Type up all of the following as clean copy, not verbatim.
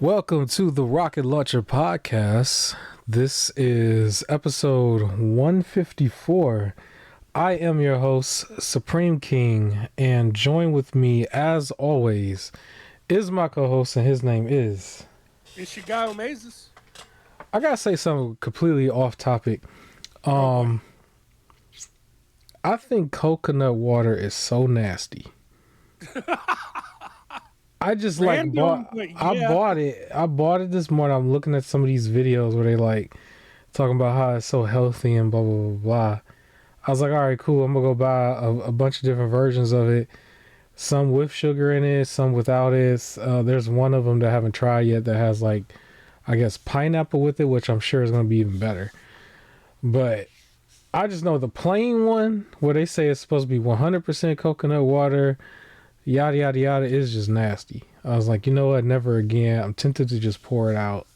Welcome to the Rocket Launcher Podcast. This is episode 154. I am your host, Supreme King, and join with me, as always, is my co-host, and his name is... It's your guy, Amazes. I gotta say something completely off topic. I think coconut water is so nasty. I just Random, I bought it this morning. I'm looking at some of these videos where they like talking about how it's so healthy and blah blah blah blah. I was like, all right, cool. I'm gonna go buy a bunch of different versions of it. Some with sugar in it, some without it. There's one of them that I haven't tried yet that has like, I guess, pineapple with it, which I'm sure is gonna be even better. But I just know the plain one where they say it's supposed to be 100% coconut water. Yada yada yada is just nasty. I was like, you know what, never again. I'm tempted to just pour it out.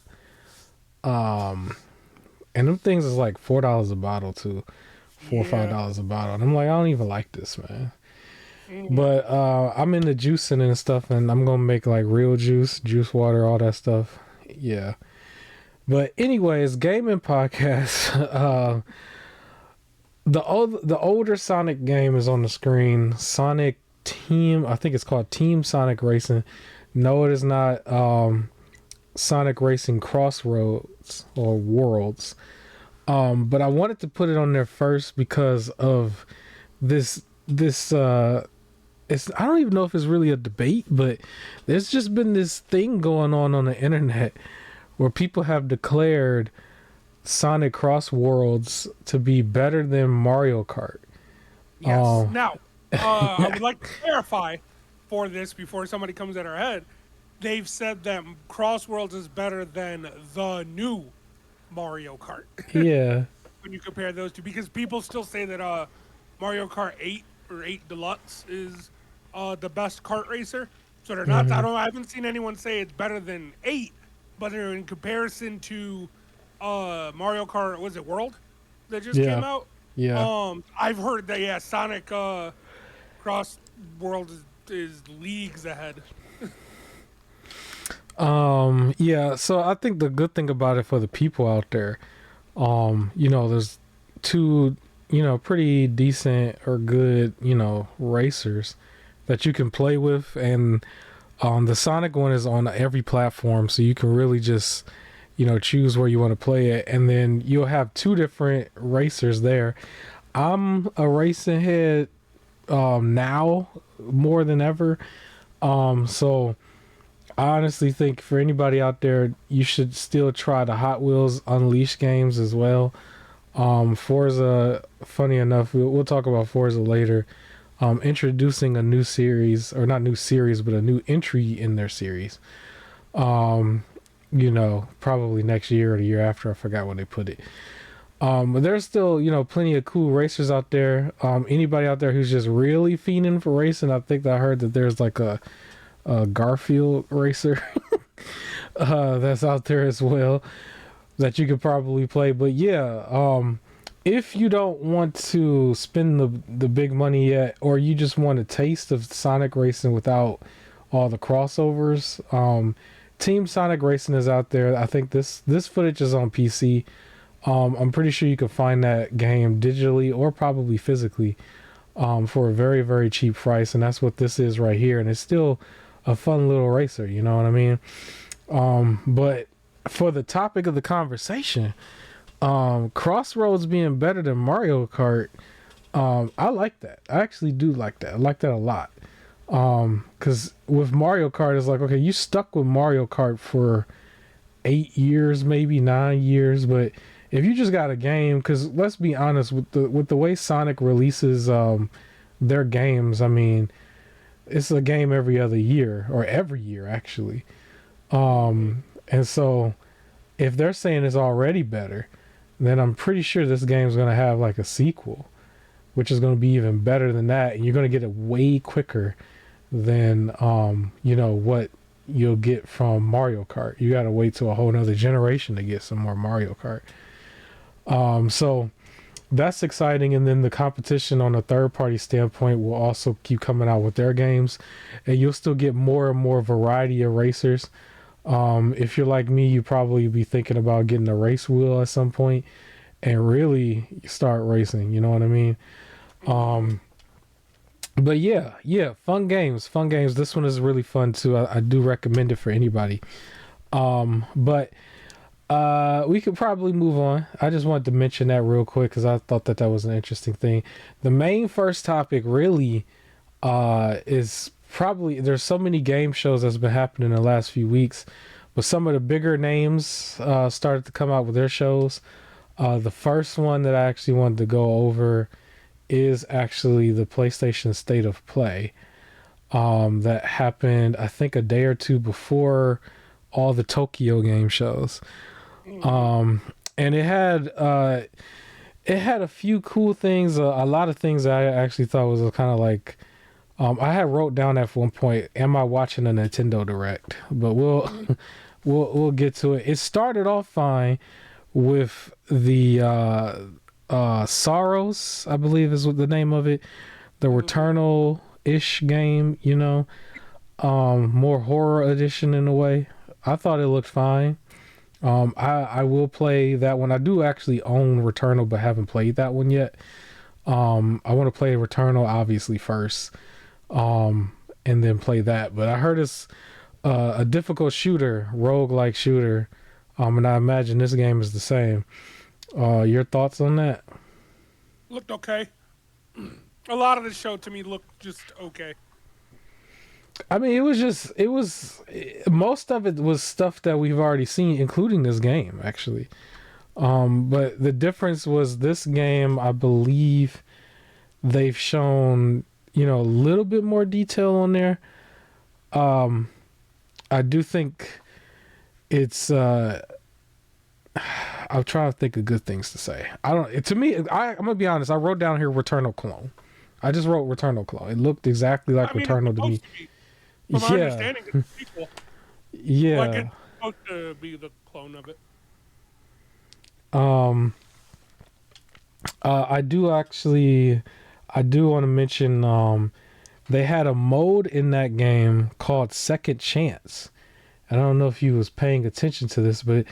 And them things is like $4 a bottle too. $4 or $5 a bottle. And I'm like, I don't even like this, man. But I'm into juicing and stuff, and I'm gonna make like real juice water, all that stuff. Yeah. But anyways, gaming podcast. The older Sonic game is on the screen. Sonic Team, I think it's called Team Sonic Racing. No, it is not Sonic Racing CrossRoads or Worlds. But I wanted to put it on there first because of this it's, I don't even know if it's really a debate, but there's just been this thing going on the internet where people have declared Sonic CrossWorlds to be better than Mario Kart. Yes. Now, I would like to clarify for this before somebody comes at our head. They've said that CrossWorlds is better than the new Mario Kart. Yeah. When you compare those two, because people still say that Mario Kart 8 or 8 Deluxe is the best kart racer. So they're not. I haven't seen anyone say it's better than 8, but they're in comparison to Mario Kart. Was it World that just came out? Yeah. I've heard that Sonic Cross World is leagues ahead. So I think the good thing about it for the people out there, there's two, pretty decent or good, racers that you can play with, and the Sonic one is on every platform, so you can really just, choose where you want to play it, and then you'll have two different racers there. I'm a racing head now more than ever, so I honestly think for anybody out there, you should still try the Hot Wheels Unleashed games as well. Forza, funny enough, we'll talk about Forza later, introducing a new series, or not new series, but a new entry in their series, probably next year or the year after. I forgot when they put it. But there's still, plenty of cool racers out there. Anybody out there who's just really fiending for racing, I think I heard that there's like a Garfield racer that's out there as well that you could probably play. But if you don't want to spend the big money yet, or you just want a taste of Sonic racing without all the crossovers, Team Sonic Racing is out there. I think this footage is on PC. I'm pretty sure you can find that game digitally or probably physically for a very, very cheap price, and that's what this is right here. And it's still a fun little racer, you know what I mean? But for the topic of the conversation, CrossRoads being better than Mario Kart, I like that. I actually do like that. I like that a lot. Because with Mario Kart, it's like, okay, you stuck with Mario Kart for 8 years, maybe 9 years, but if you just got a game, because let's be honest, with the way Sonic releases their games, I mean, it's a game every other year, or every year actually. And so if they're saying it's already better, then I'm pretty sure this game's going to have like a sequel, which is going to be even better than that, and you're going to get it way quicker than what you'll get from Mario Kart. You got to wait till a whole nother generation to get some more Mario Kart. So that's exciting. And then the competition on a third party standpoint will also keep coming out with their games, and you'll still get more and more variety of racers. If you're like me, you probably be thinking about getting a race wheel at some point and really start racing. You know what I mean? Um, but yeah, fun games, fun games. This one is really fun too. I do recommend it for anybody. But we could probably move on. I just wanted to mention that real quick because I thought that was an interesting thing. The main first topic really is probably there's so many game shows that's been happening in the last few weeks, but some of the bigger names started to come out with their shows. The first one that I actually wanted to go over is actually the PlayStation State of Play that happened I think a day or two before all the Tokyo game shows. And it had a few cool things, a lot of things that I actually thought was kind of like I had wrote down at one point, am I watching a Nintendo Direct? But we'll get to it. It started off fine with the Sorrows, I believe is what the name of it, the Returnal-ish game, you know, more horror edition in a way. I thought it looked fine. I will play that one. I do actually own Returnal, but haven't played that one yet. I want to play Returnal obviously first, and then play that. But I heard it's a difficult shooter, roguelike shooter, and I imagine this game is the same. Your thoughts on that? Looked okay. A lot of the show to me looked just okay. I mean, most of it was stuff that we've already seen, including this game, actually. But the difference was this game, I believe they've shown, a little bit more detail on there. I do think it's, I'm trying to think of good things to say. To me, I'm going to be honest, I wrote down here Returnal clone. I just wrote Returnal clone. It looked exactly like Returnal to me. From my understanding, it's a sequel. Yeah. Like it's supposed to be the clone of it. I do want to mention they had a mode in that game called Second Chance. I don't know if you was paying attention to this, but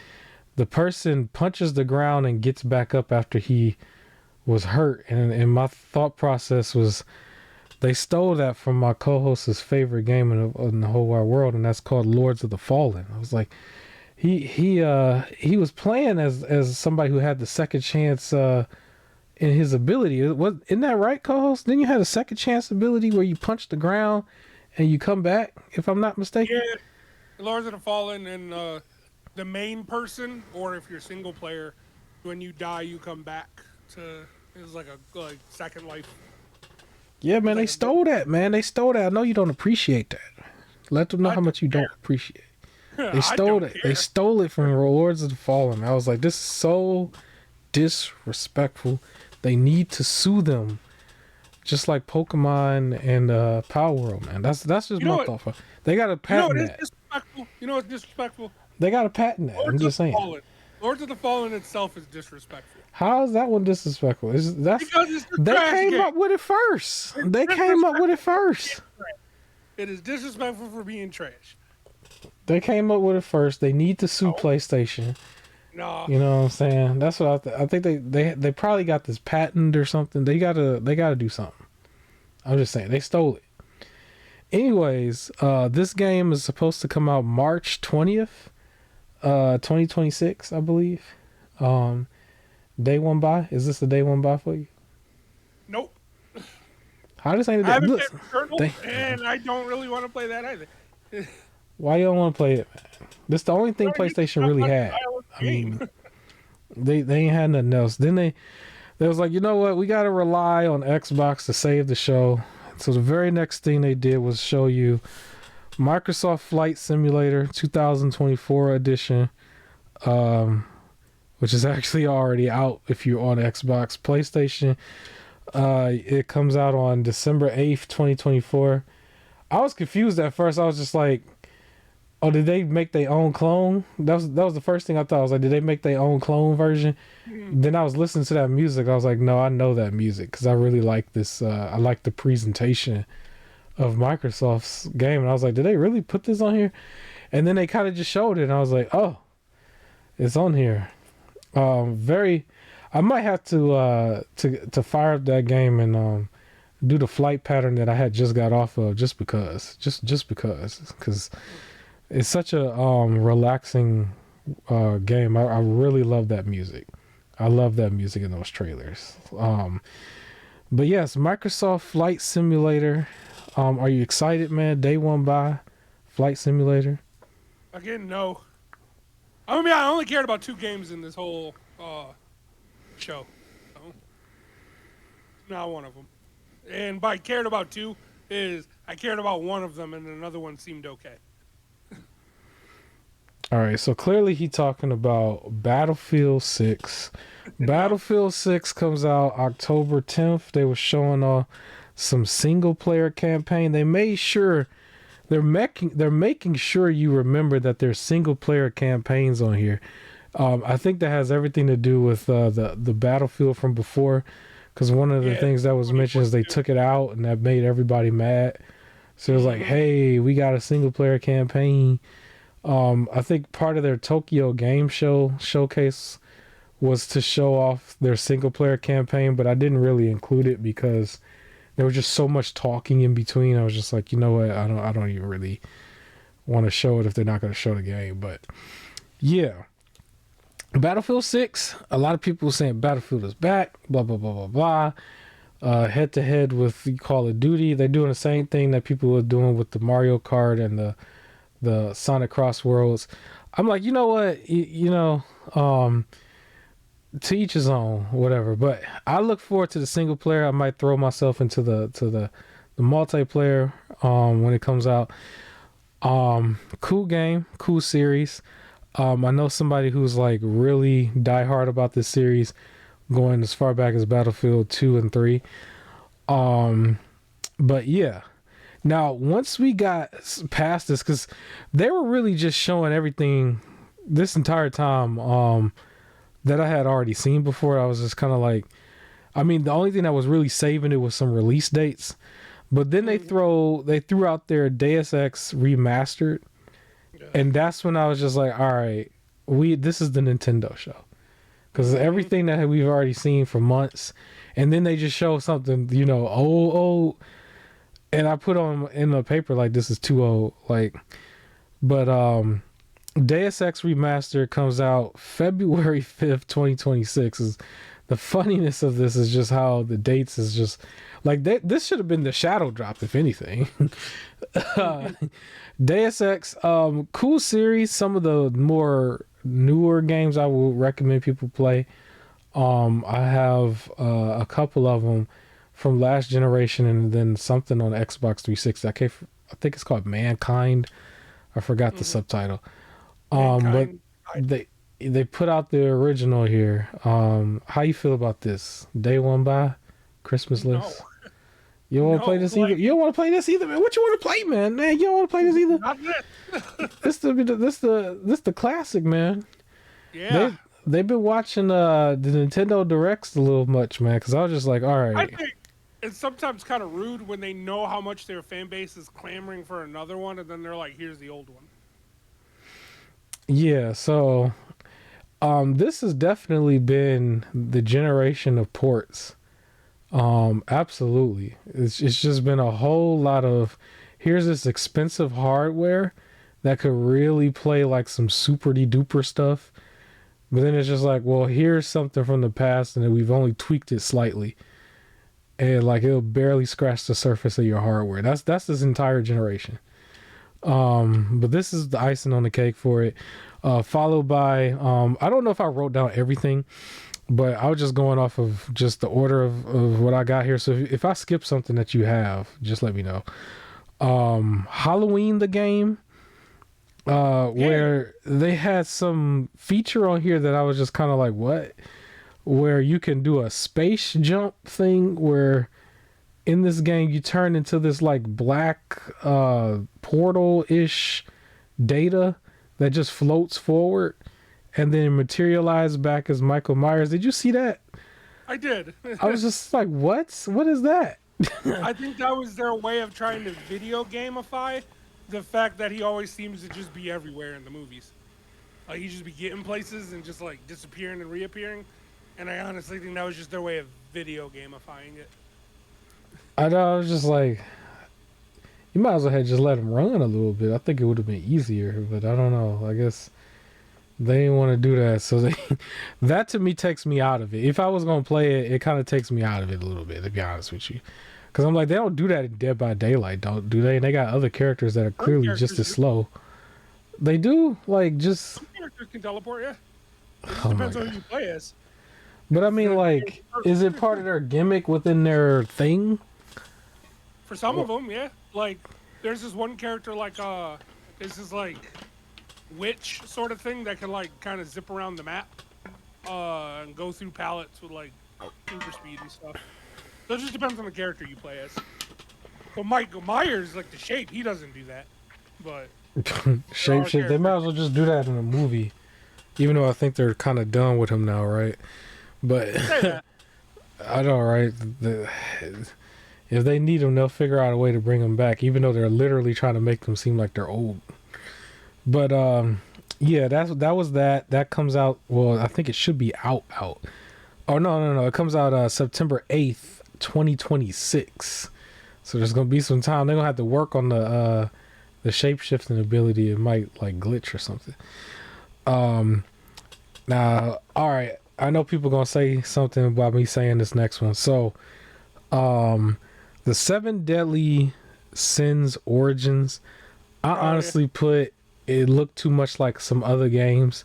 the person punches the ground and gets back up after he was hurt. And my thought process was, they stole that from my co-host's favorite game in the whole wide world, and that's called Lords of the Fallen. I was like, he was playing as somebody who had the second chance in his ability. Isn't that right, co-host? Then you had a second chance ability where you punch the ground and you come back, if I'm not mistaken. Yeah, Lords of the Fallen, and the main person, or if you're single player, when you die, you come back to. It's like a second life. Yeah, man, they stole that, man. They stole that. I know you don't appreciate that. Let them know how much you don't appreciate. They stole it. They stole it from Lords of the Fallen. I was like, this is so disrespectful. They need to sue them, just like Pokemon and Power World, man. That's just my thought. They got to patent that. Disrespectful. You know what's disrespectful? They got to patent that. I'm just saying. Lords of the Fallen itself is disrespectful. How is that one disrespectful? They came up with it first. They came up with it first. It is disrespectful for being trash. They came up with it first. They need to sue PlayStation. No. You know what I'm saying? That's what I think. They probably got this patent or something. They gotta do something. I'm just saying they stole it. Anyways, this game is supposed to come out March 20th, 2026, I believe. Day one buy? Is this a day one buy for you? Nope. How this ain't I haven't played Returnal, and I don't really want to play that either. Why you don't want to play it, man? This is the only thing PlayStation really had. I mean, they ain't had nothing else. Then they was like, you know what? We got to rely on Xbox to save the show. So the very next thing they did was show you Microsoft Flight Simulator 2024 edition, which is actually already out if you're on Xbox. PlayStation, it comes out on December 8th, 2024. I was confused at first. I was just like, oh, did they make their own clone? That was the first thing I thought. I was like, did they make their own clone version? Then I was listening to that music. I was like, no, I know that music because I really like this. I like the presentation of Microsoft's game. And I was like, did they really put this on here? And then they kind of just showed it, and I was like, oh, it's on here. Very. I might have to fire up that game and do the flight pattern that I had just got off of, just because, because it's such a relaxing game. I really love that music. I love that music in those trailers. But yes, Microsoft Flight Simulator. Are you excited, man? Day one buy, Flight Simulator. Again, no. I mean, I only cared about 2 games in this whole show. So, not one of them. And by cared about 2 is I cared about one of them and another one seemed okay. All right, so clearly he talking about Battlefield 6. Battlefield 6 comes out October 10th. They were showing some single player campaign. They made sure they're making sure you remember that there's single player campaigns on here. I think that has everything to do with the Battlefield from before, because one of the things that was mentioned is they took it out and that made everybody mad. So it was like, hey, we got a single player campaign. I think part of their Tokyo Game Show showcase was to show off their single player campaign, but I didn't really include it because there was just so much talking in between. I was just like, you know what, I don't even really want to show it if they're not going to show the game. But yeah, Battlefield 6, a lot of people saying Battlefield is back, blah blah blah blah blah. Head to head with Call of Duty. They're doing the same thing that people are doing with the Mario Kart and the Sonic CrossWorlds. I'm like, you know what, to each his own, whatever. But I look forward to the single player. I might throw myself into the multiplayer when it comes out. Cool game, cool series. I know somebody who's like really diehard about this series, going as far back as Battlefield 2 and 3. But yeah. Now, once we got past this, because they were really just showing everything this entire time that I had already seen before. I was just kind of like, I mean, the only thing that was really saving it was some release dates. But then they threw out their Deus Ex remastered, and that's when I was just like, all right, this is the Nintendo show, because everything that we've already seen for months, and then they just show something, old. And I put on in the paper like, this is too old, like, but Deus Ex Remastered comes out February 5th, 2026. Is the funniness of this is just how the dates is just like this should have been the shadow drop, if anything. Deus Ex, cool series. Some of the more newer games I will recommend people play. I have a couple of them from last generation, and then something on Xbox 360. I think it's called Mankind. I forgot the subtitle. But they put out the original here. How you feel about this? Day one buy, Christmas list. You don't want to play this either. You don't want to play this either, man. What you want to play, man? Man, you don't want to play this either. Not this. This the classic, man. Yeah. They've been watching the Nintendo Directs a little much, man. Because I was just like, all right. I think it's sometimes kind of rude when they know how much their fan base is clamoring for another one, and then they're like, "Here's the old one." Yeah, so this has definitely been the generation of ports. Absolutely. It's just been a whole lot of, here's this expensive hardware that could really play like some super duper stuff. But then it's just like, well, here's something from the past and then we've only tweaked it slightly. And like it'll barely scratch the surface of your hardware. That's this entire generation. But this is the icing on the cake for it. Followed by, I don't know if I wrote down everything, but I was just going off of just the order of what I got here. So if I skip something that you have, just let me know. Halloween the game, where they had some feature on here that I was just kind of like, what? Where you can do a space jump thing where in this game you turn into this like black portal-ish data that just floats forward and then materialize back as Michael Myers. Did you see that? I did. I was just like, what is that? I think that was their way of trying to video gamify the fact that he always seems to just be everywhere in the movies. Like he just be getting places and just like disappearing and reappearing. And I honestly think that was just their way of video gamifying it. I know. I was just like, you might as well have just let him run a little bit. I think it would have been easier, but I don't know. I guess they didn't want to do that, so they that to me takes me out of it. If I was gonna play it, it kind of takes me out of it a little bit, to be honest with you. Because I'm like, they don't do that in Dead by Daylight, don't do they? And they got other characters that are Some clearly just characters as do. slow. They do, like, just. Some characters can teleport, yeah. It just Oh my depends on god. who you play as. But I mean, The like, is it part of their gimmick within their thing? For some of them, yeah. Like, there's this one character, like, this is like witch sort of thing that can, like, kind of zip around the map, and go through pallets with, like, super speed and stuff. So it just depends on the character you play as. So Michael Myers, like, the shape, he doesn't do that. But Shapeshift. They might as well just do that in a movie. Even though I think they're kind of done with him now, right? But say that. I know, right? If they need him, they'll figure out a way to bring him back, even though they're literally trying to make them seem like they're old. But yeah, that was that. That comes out. Well, I think it should be out. Oh no! It comes out September 8th, 2026. So there's gonna be some time. They're gonna have to work on the shape shifting ability. It might like glitch or something. Now, all right. I know people gonna say something about me saying this next one. So, the Seven Deadly Sins Origins. I honestly put it looked too much like some other games,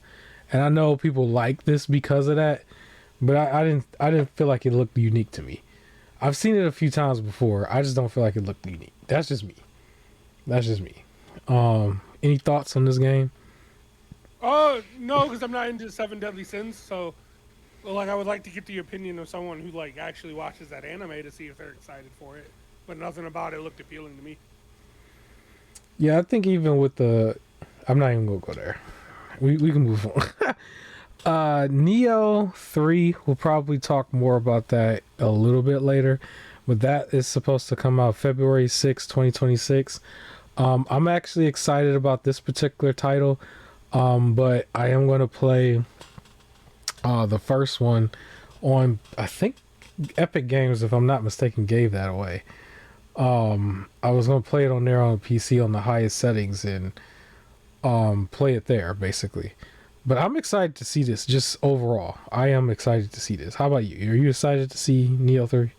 and I know people like this because of that. But I didn't feel like it looked unique to me. I've seen it a few times before. I just don't feel like it looked unique. That's just me. Any thoughts on this game? No, because I'm not into Seven Deadly Sins, so well, like I would like to get the opinion of someone who like actually watches that anime to see if they're excited for it. But nothing about it looked appealing to me. Yeah, I think even with I'm not even gonna go there. We can move on. Nioh 3, we'll probably talk more about that a little bit later, but that is supposed to come out February 6, 2026. I'm actually excited about this particular title, but I am going to play the first one on, I think, Epic Games, if I'm not mistaken, gave that away. I was going to play it on there on PC on the highest settings and play it there, basically. But I'm excited to see this, just overall. I am excited to see this. How about you? Are you excited to see Nioh 3?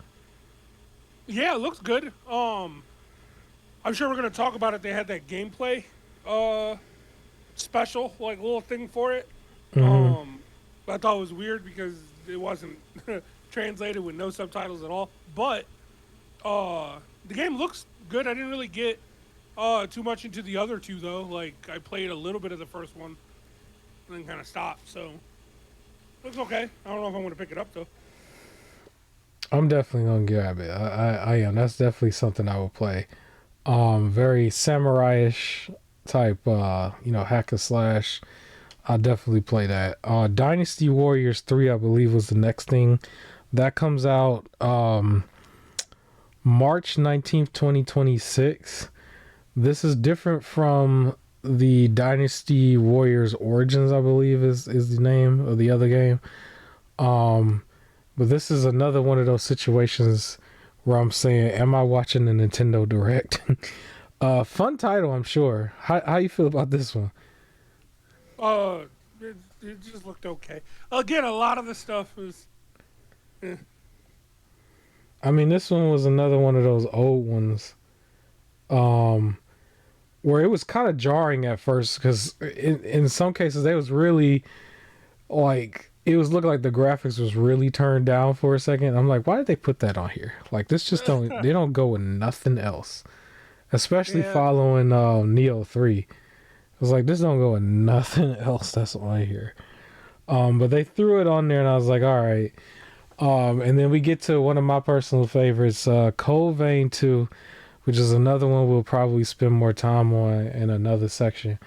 Yeah, it looks good. I'm sure we're gonna talk about it. They had that gameplay special, like little thing for it. But I thought it was weird because it wasn't translated with no subtitles at all. But the game looks good. I didn't really get too much into the other two though. Like I played a little bit of the first one and then kind of stopped. So looks okay. I don't know if I'm gonna pick it up though. I'm definitely gonna grab it. I am. That's definitely something I will play. Very samurai-ish type, hack and slash. I'll definitely play that. Dynasty Warriors 3, I believe, was the next thing. That comes out March 19th, 2026. This is different from the Dynasty Warriors Origins, I believe is the name of the other game. But this is another one of those situations where I'm saying, am I watching the Nintendo Direct? Fun title, I'm sure. How you feel about this one? It just looked okay. Again, a lot of the stuff was. I mean, this one was another one of those old ones, where it was kind of jarring at first because in some cases they was really like. It was looking like the graphics was really turned down for a second. I'm like, why did they put that on here? Like, this just they don't go with nothing else. Especially following Nioh 3. I was like, this don't go with nothing else that's on here. But they threw it on there and I was like, all right. And then we get to one of my personal favorites, Code Vein 2, which is another one we'll probably spend more time on in another section.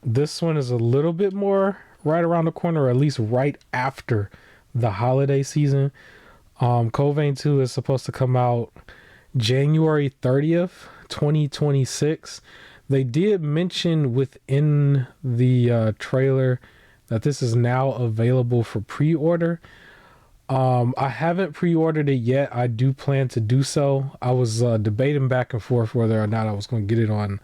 This one is a little bit more right around the corner, or at least right after the holiday season. Code Vein 2 is supposed to come out January 30th, 2026. They did mention within the trailer that this is now available for pre-order. I haven't pre-ordered it yet. I do plan to do so. I was debating back and forth whether or not I was going to get it on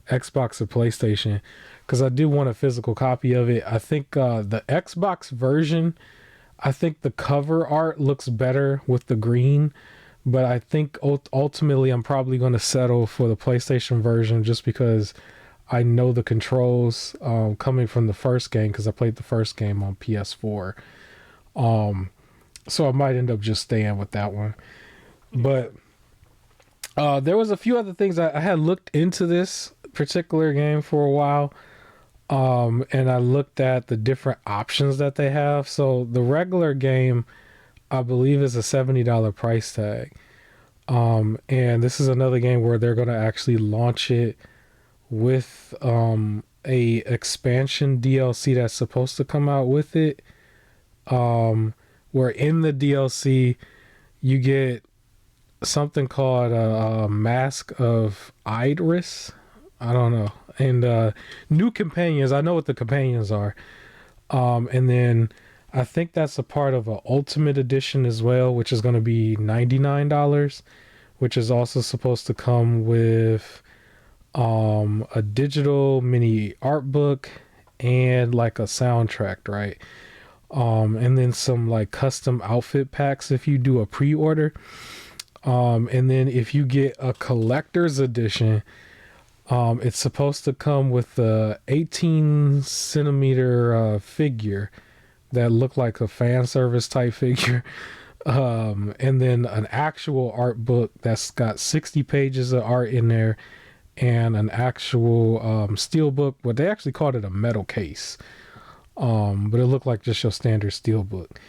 Xbox or PlayStation because I do want a physical copy of it. I think the Xbox version, I think the cover art looks better with the green, but I think ultimately I'm probably going to settle for the PlayStation version just because I know the controls coming from the first game because I played the first game on PS4. So I might end up just staying with that one. But there was a few other things. I had looked into this particular game for a while. And I looked at the different options that they have. So the regular game, I believe, is a $70 price tag. And this is another game where they're going to actually launch it with a expansion DLC that's supposed to come out with it. Where in the DLC you get something called a Mask of Idris. I don't know. And new companions. I know what the companions are. And then I think that's a part of an Ultimate Edition as well, which is going to be $99, which is also supposed to come with a digital mini art book and like a soundtrack, right? And then some like custom outfit packs if you do a pre-order. And then if you get a collector's edition, it's supposed to come with the 18 centimeter figure that looked like a fan service type figure. And then an actual art book that's got 60 pages of art in there and an actual steel book. Well, they actually called it a metal case. But it looked like just your standard steel book.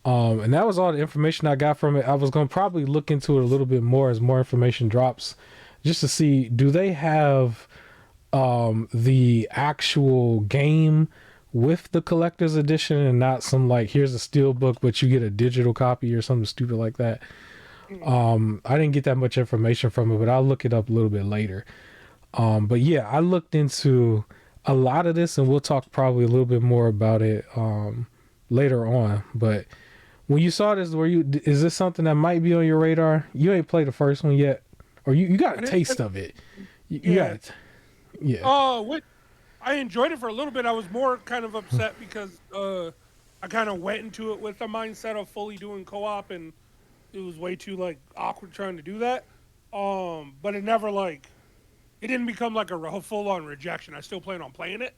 And that was all the information I got from it. I was going to probably look into it a little bit more as more information drops, just to see, do they have the actual game with the collector's edition and not some like, here's a steel book, but you get a digital copy or something stupid like that. I didn't get that much information from it, but I'll look it up a little bit later. But yeah, I looked into a lot of this and we'll talk probably a little bit more about it later on. But when you saw this, is this something that might be on your radar? You ain't played the first one yet, or you got a taste of it. You got it. Yeah. Oh, I enjoyed it for a little bit. I was more kind of upset because I kind of went into it with the mindset of fully doing co-op, and it was way too like awkward trying to do that. But it never like, it didn't become like a full-on rejection. I still plan on playing it.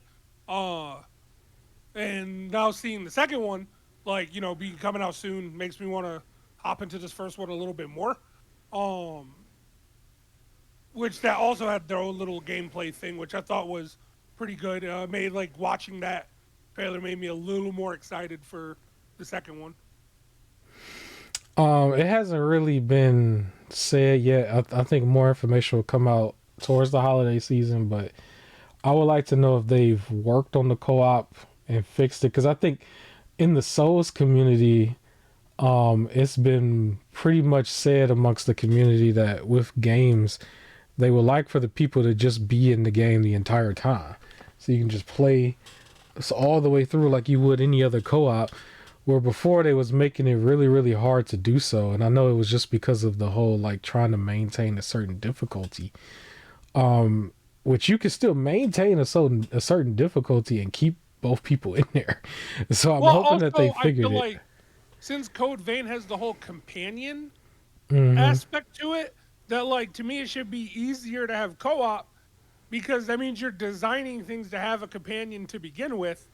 And now seeing the second one, like, you know, be coming out soon, makes me want to hop into this first one a little bit more. Which that also had their own little gameplay thing, which I thought was pretty good. Made like watching that trailer made me a little more excited for the second one. It hasn't really been said yet. I think more information will come out towards the holiday season, but I would like to know if they've worked on the co-op and fixed it, because I think in the Souls community, it's been pretty much said amongst the community that with games, they would like for the people to just be in the game the entire time, so you can just play all the way through like you would any other co-op, where before they was making it really, really hard to do so. And I know it was just because of the whole like trying to maintain a certain difficulty, which you can still maintain a certain difficulty and keep both people in there. So I'm hoping also, that they figured it. Like, since Code Vein has the whole companion Mm-hmm. aspect to it, that like to me it should be easier to have co-op, because that means you're designing things to have a companion to begin with.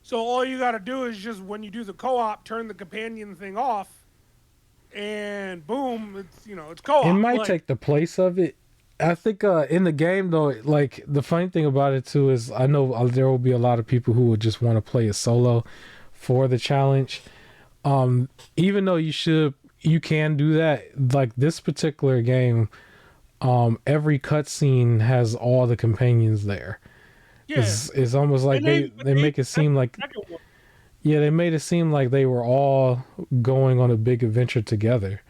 So all you got to do is just when you do the co-op, turn the companion thing off, and boom, it's, you know, it's co-op. It might take the place of it. I think in the game though, like the funny thing about it too is I know there will be a lot of people who would just want to play a solo for the challenge. Even though you can do that, like this particular game, every cutscene has all the companions there. Yeah. It's almost like they make it seem like, yeah, they made it seem like they were all going on a big adventure together.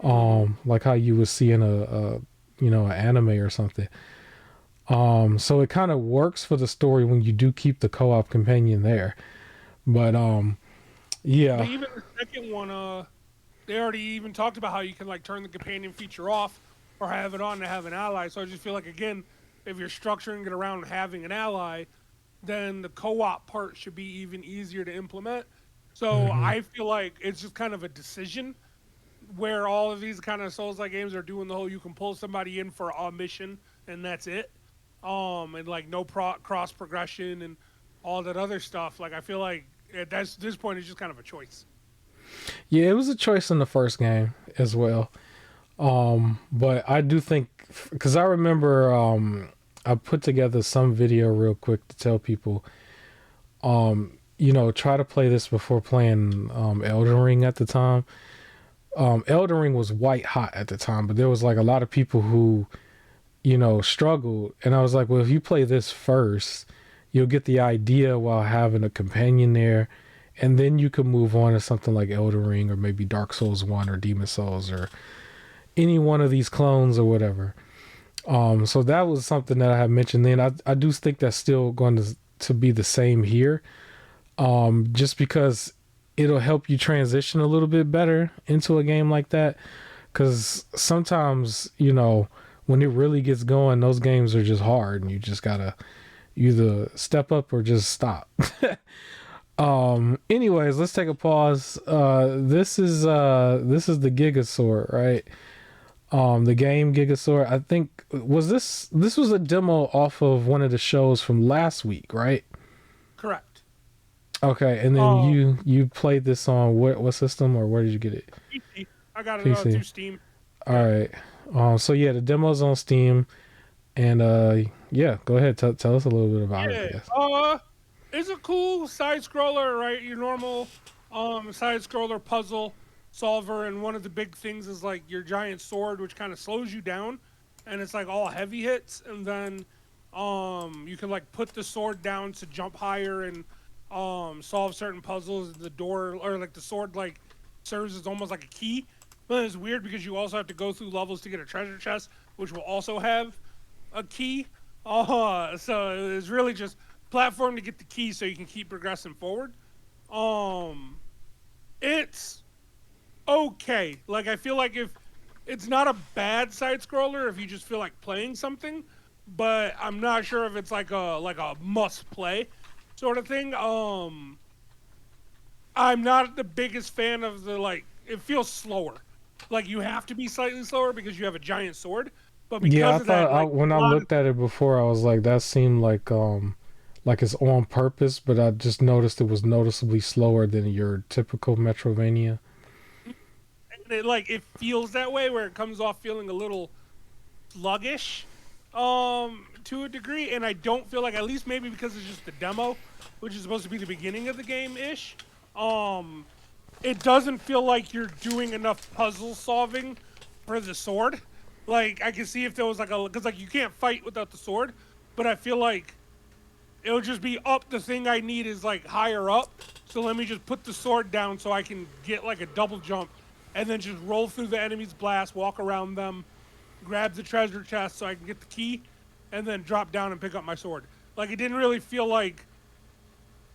Like how you would see in a an anime or something. So it kind of works for the story when you do keep the co-op companion there. But But yeah. even the second one, they already even talked about how you can like turn the companion feature off or have it on to have an ally. So I just feel like again, if you're structuring it around having an ally, then the co-op part should be even easier to implement. So Hmm. I feel like it's just kind of a decision where all of these kind of Souls-like games are doing the whole you can pull somebody in for a mission and that's it. And like no cross progression and all that other stuff. Like I feel like at this point it's just kind of a choice. Yeah, it was a choice in the first game as well. But I do think, because I remember I put together some video real quick to tell people, try to play this before playing Elden Ring at the time. Elden Ring was white hot at the time, but there was like a lot of people who, struggled. And I was like, well, if you play this first, you'll get the idea while having a companion there. And then you could move on to something like Elden Ring or maybe Dark Souls 1 or Demon Souls or any one of these clones or whatever. So that was something that I had mentioned then. I do think that's still going to be the same here. Just because it'll help you transition a little bit better into a game like that. Because sometimes, when it really gets going, those games are just hard and you just gotta either step up or just stop. Anyways, let's take a pause. This is the Gigasword, right? The game Gigasword. I think this was a demo off of one of the shows from last week, right? Correct. Okay, and then Um, you played this on what system, or where did you get it? PC. I got it PC. through Steam. All Yeah. right. So yeah, the demo's on Steam, and yeah, go ahead, tell us a little bit about it, I Yeah. guess. It's a cool side scroller, right? Your normal side scroller puzzle solver, and one of the big things is like your giant sword, which kind of slows you down, and it's like all heavy hits, and then you can like put the sword down to jump higher and solve certain puzzles. The door or like the sword like serves as almost like a key. But it's weird because you also have to go through levels to get a treasure chest, which will also have a key. So it's really just platform to get the key so you can keep progressing forward. Um, it's okay. Like I feel like if it's not a bad side scroller if you just feel like playing something, but I'm not sure if it's like a must play sort of thing. I'm not the biggest fan of the like it feels slower. Like you have to be slightly slower because you have a giant sword, but Yeah, because I of that, thought like when I a lot of looked at it before, I was like, that seemed like it's on purpose, but I just noticed it was noticeably slower than your typical Metrovania. it feels that way where it comes off feeling a little sluggish to a degree, and I don't feel like, at least maybe because it's just the demo, which is supposed to be the beginning of the game ish, um it doesn't feel like you're doing enough puzzle solving for the sword. Like I can see if there was like a because like you can't fight without the sword, but I feel like it'll just be up. The thing I need is like higher up. So let me just put the sword down so I can get like a double jump and then just roll through the enemy's blast, walk around them, grab the treasure chest so I can get the key, and then drop down and pick up my sword. Like it didn't really feel like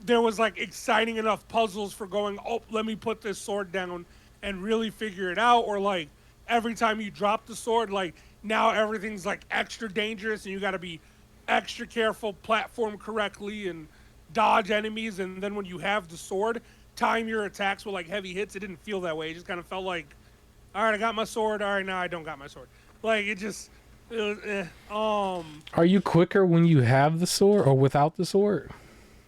there was like exciting enough puzzles for going, oh, let me put this sword down and really figure it out. Or like every time you drop the sword, like now everything's like extra dangerous and you got to be extra careful, platform correctly, and dodge enemies. And then when you have the sword, time your attacks with like heavy hits. It didn't feel that way. It just kind of felt like, all right, I got my sword. All right, now I don't got my sword. Like it just, it was, Are you quicker when you have the sword or without the sword?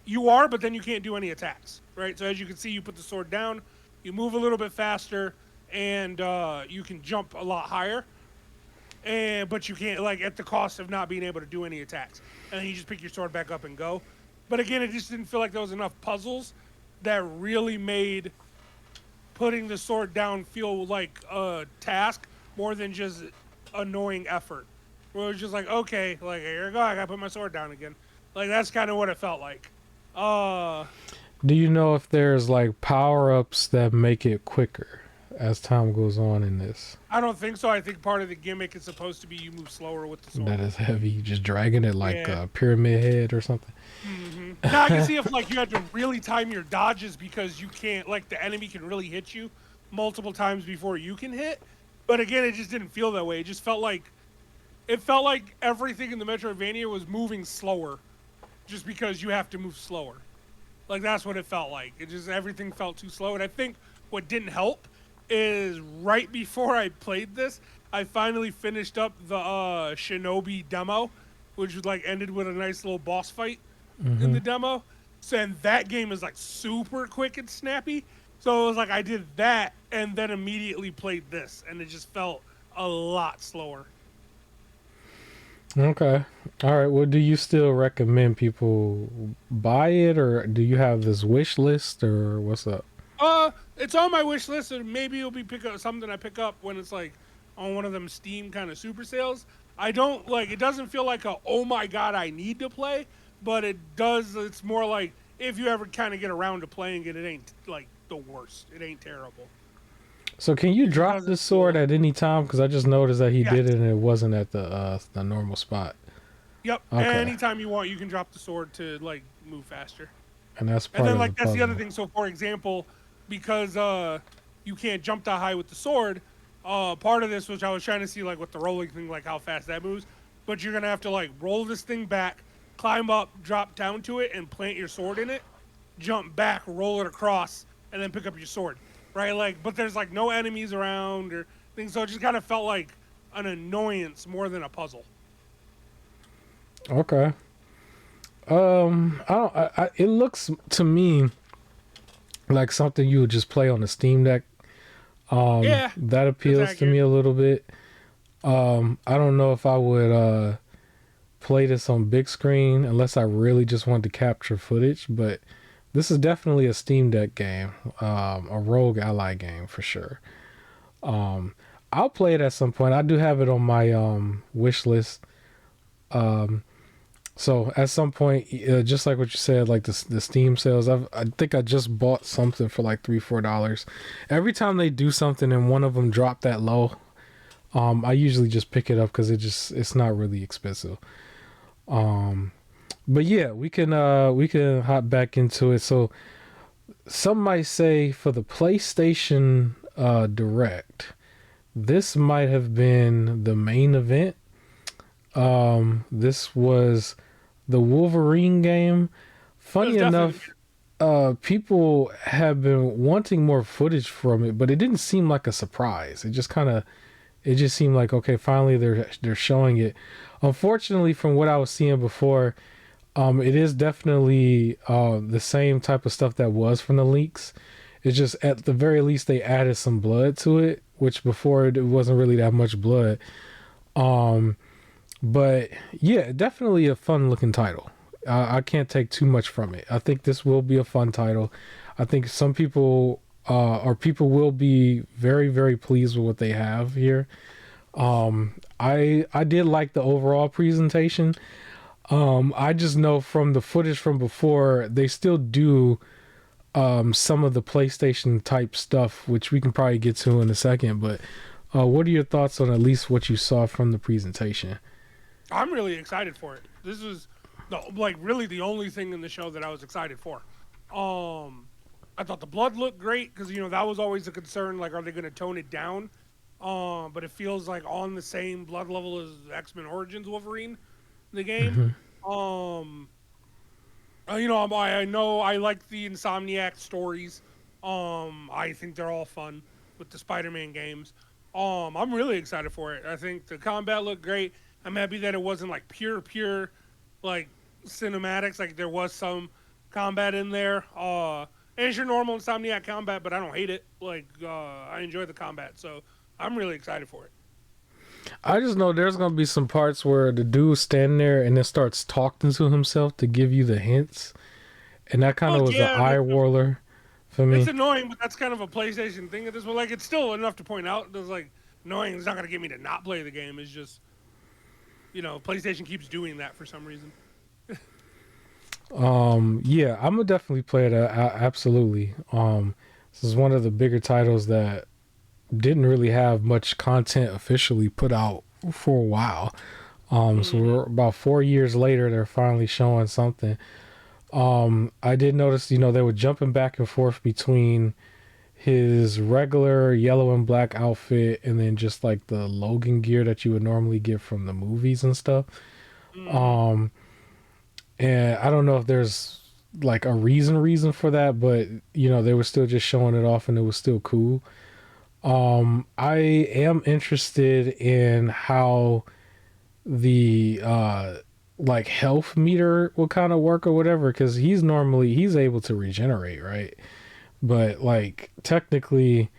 you are, but then you can't do any attacks, right? So as you can see, you put the sword down, you move a little bit faster, and you can jump a lot higher. And but you can't like at the cost of not being able to do any attacks. And then you just pick your sword back up and go. But again, it just didn't feel like there was enough puzzles that really made putting the sword down feel like a task more than just annoying effort. Where it was just like, okay, like here I go, I gotta put my sword down again. Like that's kind of what it felt like. Uh, Do you know if there's like power ups that make it quicker? as time goes on in this. I don't think so. I think part of the gimmick is supposed to be you move slower with the sword. That is heavy. You just dragging it like Yeah. a pyramid head or something. Now I can see if like you had to really time your dodges because you can't like the enemy can really hit you multiple times before you can hit. But again, it just didn't feel that way. It felt like everything in the Metroidvania was moving slower, just because you have to move slower. Like that's what it felt like. It just everything felt too slow. And I think what didn't help is right before I played this, I finally finished up the Shinobi demo, which was like ended with a nice little boss fight in the demo. So and that game is like super quick and snappy. So it was like I did that and then immediately played this, and it just felt a lot slower. Okay. All right. Well, do you still recommend people buy it, or do you have this wish list, or what's up? It's on my wish list, and maybe it'll be pick up something I pick up when it's like on one of them Steam kind of super sales. I don't like it. Doesn't feel like a oh my god I need to play, but it does. It's more like if you ever kind of get around to playing it, it ain't like the worst. It ain't terrible. So can you It just drop the doesn't sword feel. at any time? Because I just noticed that he Yes. did it and it wasn't at the normal spot. Yep. Okay. Anytime you want, you can drop the sword to like move faster. And that's And part then of the like that's the other puzzle. thing. So for example, because you can't jump that high with the sword, part of this which I was trying to see like with the rolling thing, like how fast that moves, but you're gonna have to like roll this thing back, climb up, drop down to it, and plant your sword in it, jump back, roll it across, and then pick up your sword. Right? Like, but there's like no enemies around or things, so it just kind of felt like an annoyance more than a puzzle. Okay. I don't. It looks to me like something you would just play on the Steam Deck. Yeah, That that's appeals to me accurate. a little bit. I don't know if I would play this on big screen unless I really just wanted to capture footage, but this is definitely a Steam Deck game, a Rogue Ally game for sure. Um, I'll play it at some point. I do have it on my wish list. Um, so at some point, just like what you said, like the Steam sales, I think I just bought something for like $3-4. Every time they do something and one of them drop that low, I usually just pick it up because it's not really expensive. Um, but yeah, we can hop back into it. So some might say for the PlayStation Direct, this might have been the main event. This was the Wolverine game. It was Funny definitely. enough, people have been wanting more footage from it, but it didn't seem like a surprise. It just seemed like okay, finally they're showing it. Unfortunately, from what I was seeing before, it is definitely the same type of stuff that was from the leaks. It's just at the very least they added some blood to it, which before it wasn't really that much blood. Um, but yeah, definitely a fun looking title. I can't take too much from it. I think this will be a fun title. I think some people or people will be very very pleased with what they have here. I did like the overall presentation. I just know from the footage from before they still do some of the PlayStation type stuff, which we can probably get to in a second. But what are your thoughts on at least what you saw from the presentation? I'm really excited for it. This is like really the only thing in the show that I was excited for. Um, I thought the blood looked great because that was always a concern. Like, are they going to tone it down? But it feels like on the same blood level as X Men Origins Wolverine, the game. Hmm. Um, I know I like the Insomniac stories. I think they're all fun with the Spider-Man games. I'm really excited for it. I think the combat looked great. I'm happy that it wasn't like pure, like cinematics. Like there was some combat in there. And it's your normal Insomniac combat, but I don't hate it. Like I enjoy the combat, so I'm really excited for it. I just know there's gonna be some parts where the dude's standing there and then starts talking to himself to give you the hints, and that kind Well, of was an yeah, eye whirler for it's me. annoying, but that's kind of a PlayStation thing at this point. Like, it's still enough to point out. There's like annoying. It's not gonna get me to not play the game. It's just PlayStation keeps doing that for some reason. Yeah, I'm gonna definitely play it. Absolutely. This is one of the bigger titles that didn't really have much content officially put out for a while. So we're about 4 years later, they're finally showing something. I did notice, they were jumping back and forth between his regular yellow and black outfit and then just like the Logan gear that you would normally get from the movies and stuff. And I don't know if there's like a reason for that, but they were still just showing it off and it was still cool. I am interested in how the like health meter will kind of work or whatever, because he's able to regenerate, right? But like technically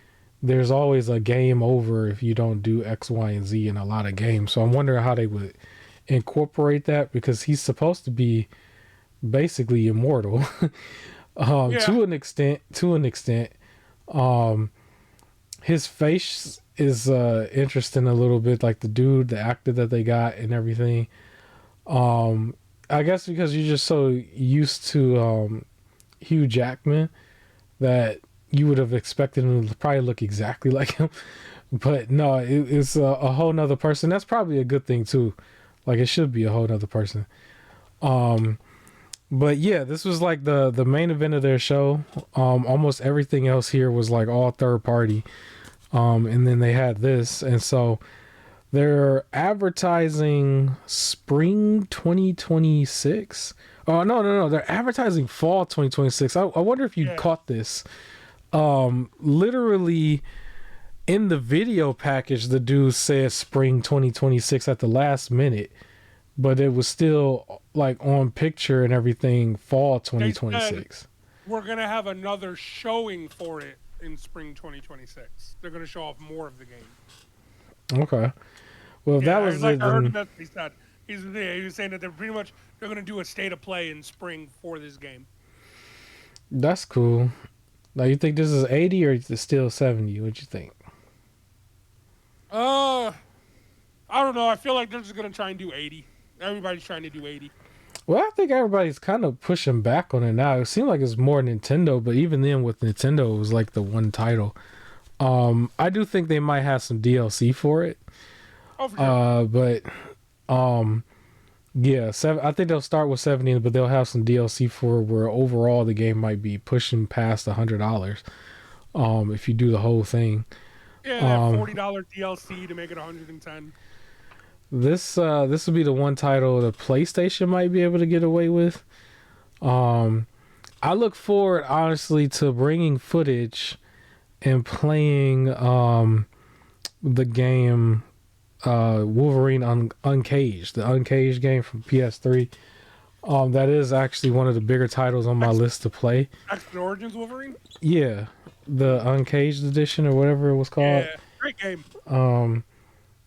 there's always a game over if you don't do X, Y, and Z in a lot of games. So I'm wondering how they would incorporate that, because he's supposed to be basically immortal. To an extent. His face is interesting a little bit, like the actor that they got and everything. I guess because you're just so used to Hugh Jackman that you would have expected him to probably look exactly like him. But no, it's a whole nother person. That's probably a good thing too. Like, it should be a whole nother person. But yeah, this was like the main event of their show. Almost everything else here was like all third party. And then they had this, and so they're advertising spring 2026. Oh, no. They're advertising fall 2026. I wonder if you caught this. Literally in the video package, the dude said spring 2026 at the last minute, but it was still like on picture and everything, fall 2026. We're going to have another showing for it in spring 2026. They're going to show off more of the game. Okay. Well, if that was like, it, I heard then... that he said. He was saying that they're going to do a state of play in spring for this game. That's cool. Now, you think this is 80 or is it still 70? What you think? I don't know. I feel like they're just going to try and do 80. Everybody's trying to do 80. Well, I think everybody's kind of pushing back on it now. It seemed like it's more Nintendo, but even then with Nintendo, it was like the one title. I do think they might have some DLC for it. Oh, for sure. But yeah, I think they'll start with 70, but they'll have some DLC for where overall the game might be pushing past $100. If you do the whole thing. Yeah, that $40 DLC to make it 110. This would be the one title the PlayStation might be able to get away with. I look forward, honestly, to bringing footage and playing the game Wolverine Uncaged, the Uncaged game from PS3. That is actually one of the bigger titles on my list to play. X-Men Origins Wolverine? Yeah, the Uncaged edition or whatever it was called. Yeah, great game.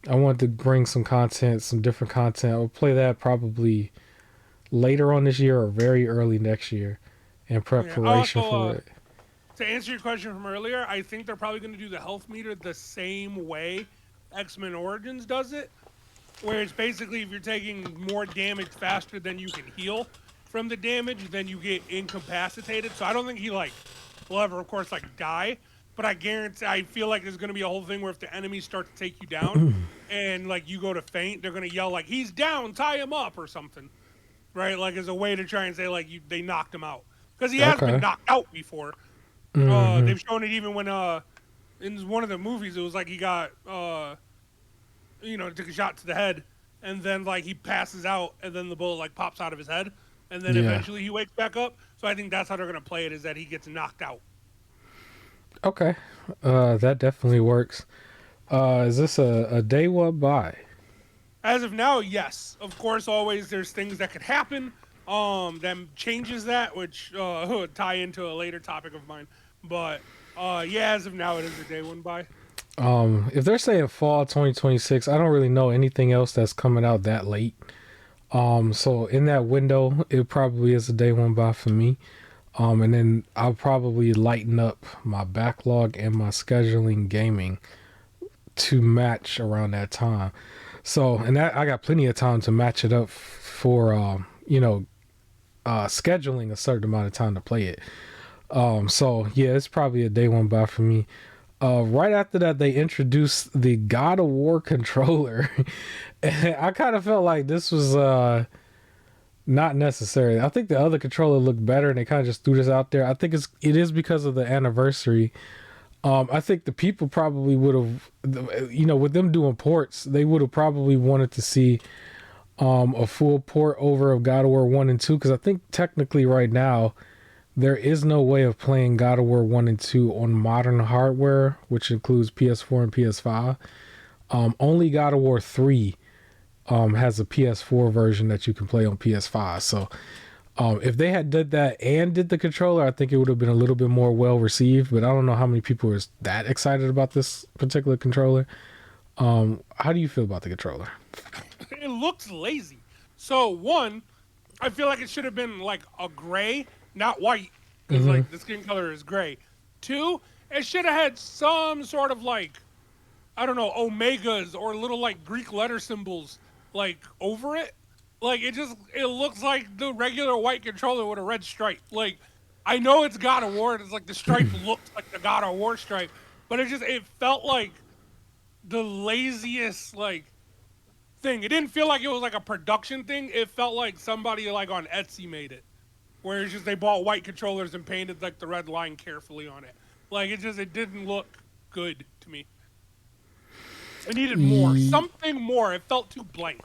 I wanted to bring some different content. I'll play that probably later on this year or very early next year in preparation for it. To answer your question from earlier, I think they're probably going to do the health meter the same way X-Men Origins does it, where it's basically if you're taking more damage faster than you can heal from the damage, then you get incapacitated. So I don't think he will ever, of course, die. But I feel like there's going to be a whole thing where if the enemies start to take you down and you go to faint, they're going to yell he's down, tie him up or something, right? As a way to try and say they knocked him out, because he has been knocked out before. They've shown it even when in one of the movies it was he got took a shot to the head and then he passes out and then the bullet pops out of his head and then eventually he wakes back up. So I think that's how they're going to play it, is that he gets knocked out. Okay, that definitely works. Is this a day one buy? As of now, yes. Of course, always there's things that could happen that changes that, which would tie into a later topic of mine. But yeah, as of now, it is a day one buy. If they're saying fall 2026, I don't really know anything else that's coming out that late. So in that window, it probably is a day one buy for me. And then I'll probably lighten up my backlog and my scheduling gaming to match around that time. So, and that I got plenty of time to match it up for, scheduling a certain amount of time to play it. So yeah, it's probably a day one buy for me. Right after that, they introduced the God of War controller. And I kind of felt like this was not necessary. I think the other controller looked better, and they kind of just threw this out there. I think it is because of the anniversary. I think the people probably would have, with them doing ports, they would have probably wanted to see a full port over of God of War 1 and 2, because I think technically right now there is no way of playing God of War 1 and 2 on modern hardware, which includes PS4 and PS5. Only God of War 3 has a PS4 version that you can play on PS5. So if they had did that and did the controller, I think it would have been a little bit more well received. But I don't know how many people are that excited about this particular controller. How do you feel about the controller? It looks lazy. So one, I feel like it should have been like a gray, not white, because like the skin color is gray. Two, it should have had some sort of like, I don't know, omegas or little like Greek letter symbols like over it. Like it looks like the regular white controller with a red stripe. Like I know it's God of War, and it's like the stripe looks like the God of War stripe, but it felt like the laziest like thing. It didn't feel like it was like a production thing. It felt like somebody like on Etsy made it, where it's just they bought white controllers and painted like the red line carefully on it. Like it didn't look good to me. It needed more, something more. It felt too blank.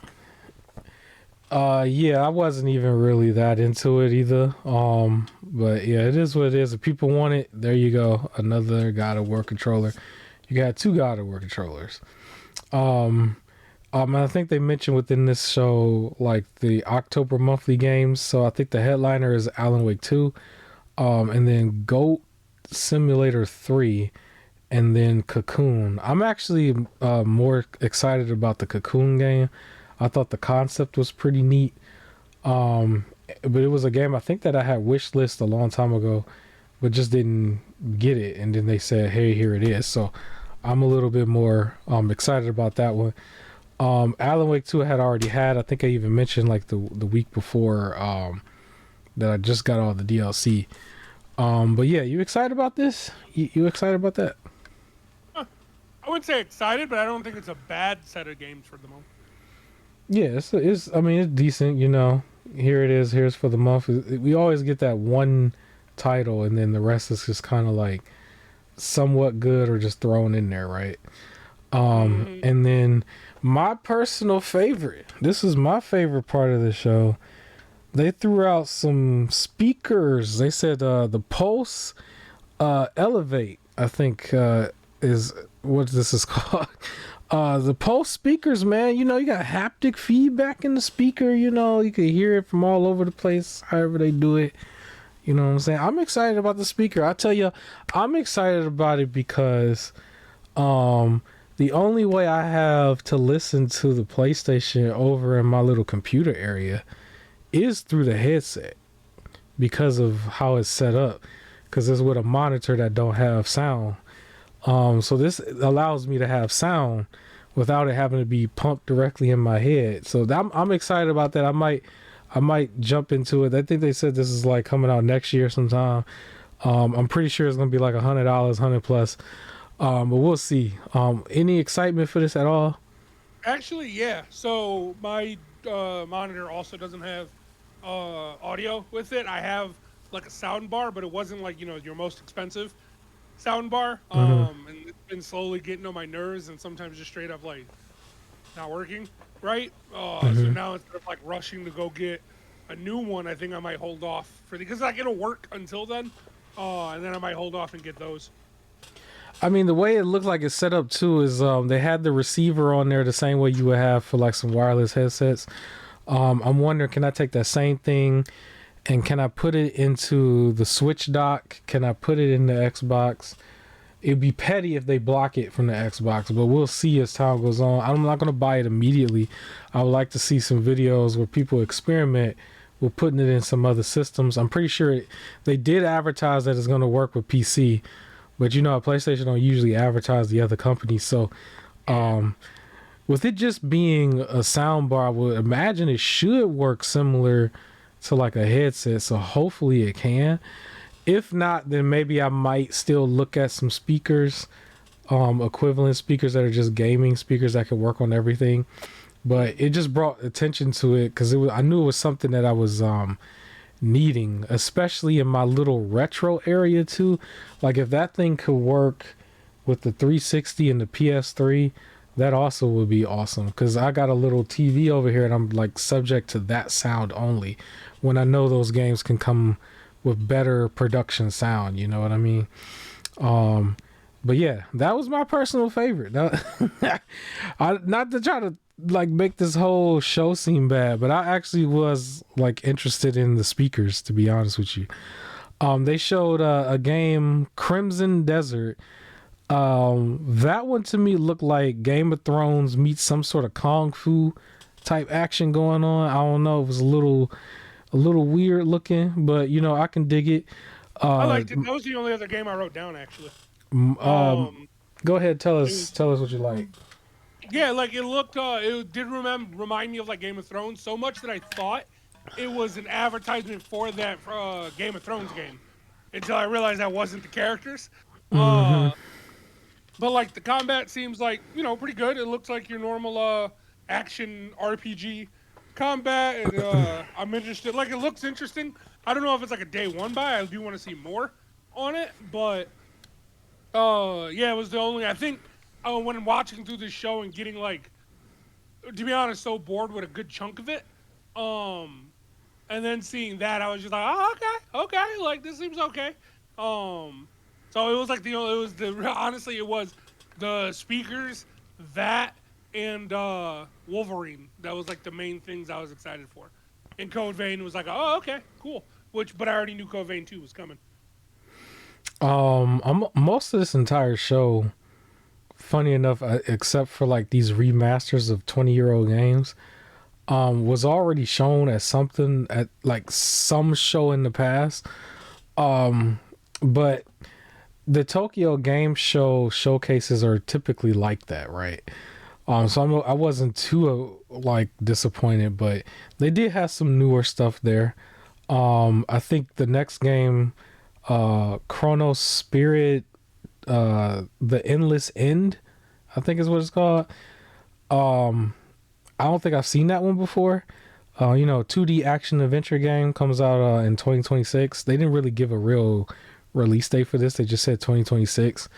Yeah, I wasn't even really that into it either. But yeah, it is what it is. If people want it, there you go. Another God of War controller. You got two God of War controllers. I think they mentioned within this show like the October monthly games. So I think the headliner is Alan Wake 2, and then Goat Simulator 3, and then Cocoon. I'm actually more excited about the Cocoon game. I thought the concept was pretty neat. But it was a game I think that I had wish list a long time ago, but just didn't get it. And then they said, hey, here it is. So I'm a little bit more excited about that one. Alan Wake 2 I had already had. I think I even mentioned like the week before that I just got all the DLC. But yeah, you excited about this? You excited about that? I wouldn't say excited, but I don't think it's a bad set of games for the moment. Yeah, I mean, it's decent, Here it is. Here's for the month. We always get that one title, and then the rest is just kind of like somewhat good or just thrown in there, right? And then my personal favorite. This is my favorite part of the show. They threw out some speakers. They said the Pulse Elevate, I think, is what this is called. The Pulse speakers, man, you got haptic feedback in the speaker, you can hear it from all over the place, however they do it. You know what I'm saying? I'm excited about the speaker. I tell you, I'm excited about it because the only way I have to listen to the PlayStation over in my little computer area is through the headset because of how it's set up, because it's with a monitor that don't have sound. So this allows me to have sound without it having to be pumped directly in my head. So I'm excited about that. I might jump into it. I think they said this is like coming out next year sometime. I'm pretty sure it's gonna be like $100, 100 plus. But we'll see. Any excitement for this at all? Actually, yeah. So my monitor also doesn't have audio with it. I have like a sound bar, but it wasn't like your most expensive sound bar. And it's been slowly getting on my nerves, and sometimes just straight up like not working right. So now instead of like rushing to go get a new one, I think I might hold off because like it'll work until then, and then I might hold off and get those. I mean, the way it looked like it's set up too is they had the receiver on there the same way you would have for like some wireless headsets. I'm wondering, can I take that same thing and can I put it into the Switch dock? Can I put it in the Xbox? It'd be petty if they block it from the Xbox, but we'll see as time goes on. I'm not going to buy it immediately. I would like to see some videos where people experiment with putting it in some other systems. I'm pretty sure they did advertise that it's going to work with PC, but PlayStation don't usually advertise the other companies. So with it just being a soundbar, I would imagine it should work similar to like a headset. So hopefully it can. If not, then maybe I might still look at some speakers equivalent speakers that are just gaming speakers that can work on everything. But it just brought attention to it because I knew it was something that I was needing, especially in my little retro area too. Like if that thing could work with the 360 and the PS3, that also would be awesome because I got a little TV over here and I'm like subject to that sound only when I know those games can come with better production sound, you know what I mean? But yeah, that was my personal favorite. Not to try to like make this whole show seem bad, but I actually was like interested in the speakers, to be honest with you. They showed a game, Crimson Desert. That one to me looked like Game of Thrones meets some sort of kung fu type action going on. I don't know, it was a little weird looking, but you know I can dig it. I liked it. That was the only other game I wrote down actually. Go ahead, tell us what you like. Yeah, like it looked. It did remind me of like Game of Thrones so much that I thought it was an advertisement for that Game of Thrones game until I realized that wasn't the characters. But like the combat seems like pretty good. It looks like your normal action RPG combat, and I'm interested. Like it looks interesting. I don't know if it's like a day one buy. I do want to see more on it, but yeah, it was the only. I think when watching through this show and getting like, to be honest, so bored with a good chunk of it, and then seeing that, I was just like, oh, okay, like this seems okay. So it was like honestly, it was the speakers, that, and Wolverine. That was like the main things I was excited for. And Code Vein was like, oh, okay, cool. But I already knew Code Vein 2 was coming. Most of this entire show, funny enough, except for like these remasters of 20-year-old games, was already shown as something at like some show in the past. But the Tokyo Game Show showcases are typically like that, right? So I wasn't too like disappointed, but they did have some newer stuff there. I think the next game, Chrono Spirit, The Endless End, I think is what it's called. I don't think I've seen that one before. 2D action adventure game comes out in 2026. They didn't really give a real release date for this. They just said 2026.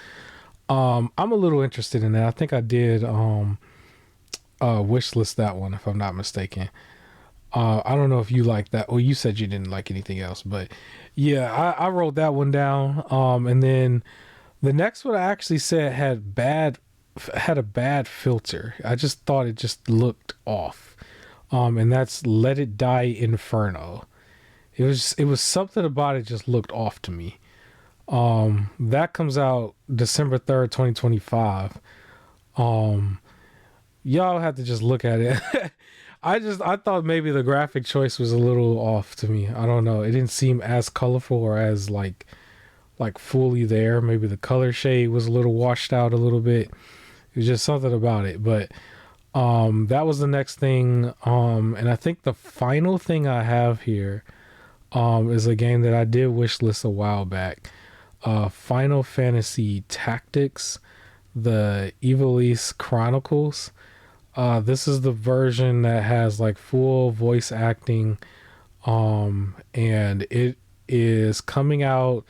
I'm a little interested in that. I think I did wish list that one if I'm not mistaken. I don't know if you like that. Well, you said you didn't like anything else, but yeah, I wrote that one down. And then the next one I actually said had a bad filter. I just thought it just looked off. And that's Let It Die Inferno. It was something about it just looked off to me. That comes out December 3rd, 2025. Y'all have to just look at it. I thought maybe the graphic choice was a little off to me. I don't know. It didn't seem as colorful or as like fully there. Maybe the color shade was a little washed out a little bit. It was just something about it. But that was the next thing. And I think the final thing I have here is a game that I did wish list a while back. Final Fantasy Tactics, the Ivalice Chronicles. This is the version that has like full voice acting, and it is coming out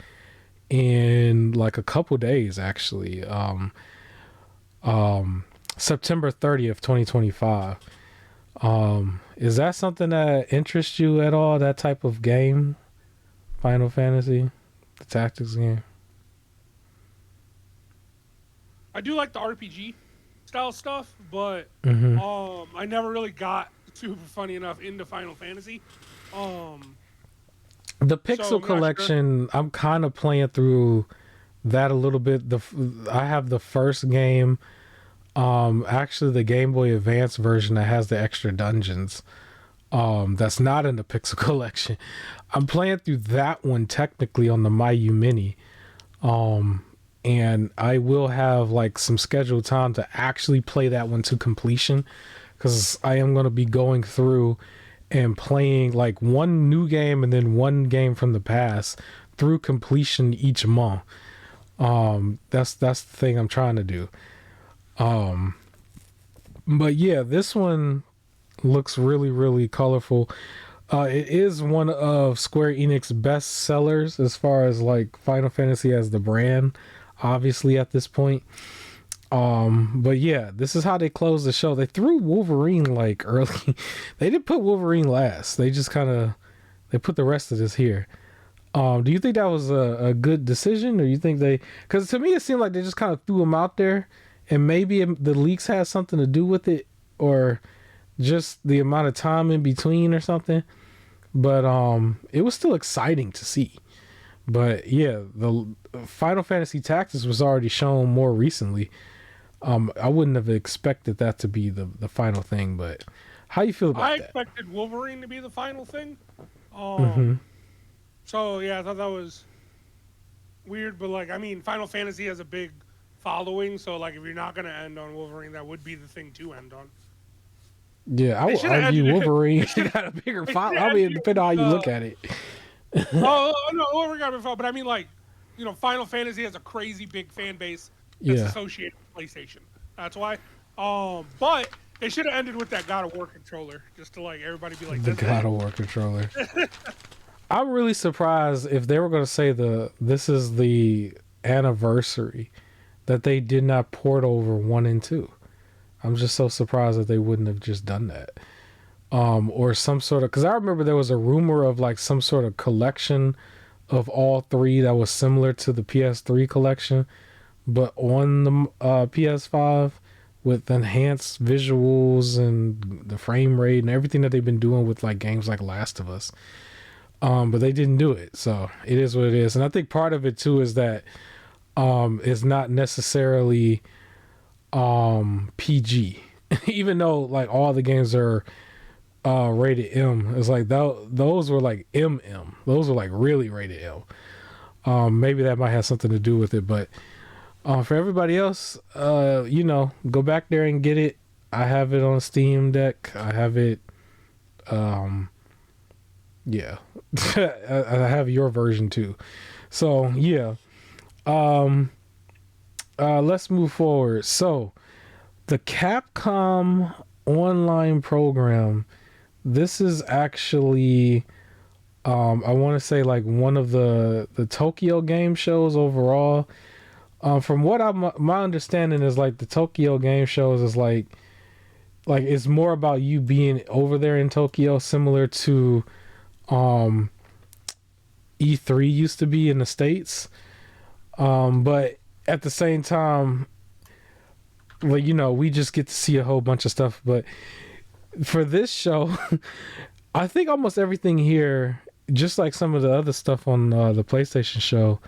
in like a couple days actually. September 30th, 2025. Is that something that interests you at all, that type of game? Final Fantasy, the tactics game? I do like the RPG style stuff, but I never really got super funny enough into Final Fantasy. The Pixel Collection, sure. I'm kind of playing through that a little bit. I have the first game, actually the Game Boy Advance version that has the extra dungeons. That's not in the Pixel Collection. I'm playing through that one technically on the Mayu Mini. And I will have like some scheduled time to actually play that one to completion, because I am going to be going through and playing like one new game and then one game from the past through completion each month. That's the thing I'm trying to do. Um, but yeah, this one looks really, really colorful. It is one of Square Enix best sellers as far as like Final Fantasy as the brand, obviously at this point. But yeah, this is how they closed the show. They threw Wolverine like early. They didn't put Wolverine last. They just kind of they put the rest of this here. Do you think that was a good decision, or you think they? Because to me, it seemed like they just kind of threw him out there, and maybe the leaks had something to do with it, or just the amount of time in between, or something. But it was still exciting to see. But yeah, the Final Fantasy Tactics was already shown more recently. I wouldn't have expected that to be the final thing, but how you feel about I that? expected Wolverine to be the final thing. Mm-hmm. So yeah, I thought that was weird, but like I mean, Final Fantasy has a big following, so like if you're not gonna end on Wolverine, that would be the thing to end on. Yeah, I They would should have argue ended it. Wolverine They should got a bigger they should follow. have I ended mean, it depending with on how you look at it. no, Wolverine got a big following, but I mean like Final Fantasy has a crazy big fan base that's Yeah, associated with PlayStation. That's why. But they should have ended with that God of War controller, just to like everybody be like, the "This is God it." of War controller. I'm really surprised if they were going to say this is the anniversary that they did not port over 1 and 2. I'm just so surprised that they wouldn't have just done that. Or some sort of, because I remember there was a rumor of like some sort of collection of all three that was similar to the PS3 collection, but on the PS5 with enhanced visuals and the frame rate and everything that they've been doing with like games like Last of Us. But they didn't do it, so it is what it is. And I think part of it too is that it's not necessarily PG, even though like all the games are rated M. It's like those were like MM. Those were like really rated M. Maybe that might have something to do with it, but for everybody else, go back there and get it. I have it on Steam Deck. I have it. Yeah, I have your version too. So yeah, let's move forward. So the Capcom online program. This is actually, I want to say like one of the Tokyo game shows overall. From what my understanding is like the Tokyo game shows is like it's more about you being over there in Tokyo, similar to E3 used to be in the States. But at the same time, like we just get to see a whole bunch of stuff. But for this show, I think almost everything here, just like some of the other stuff on the PlayStation show,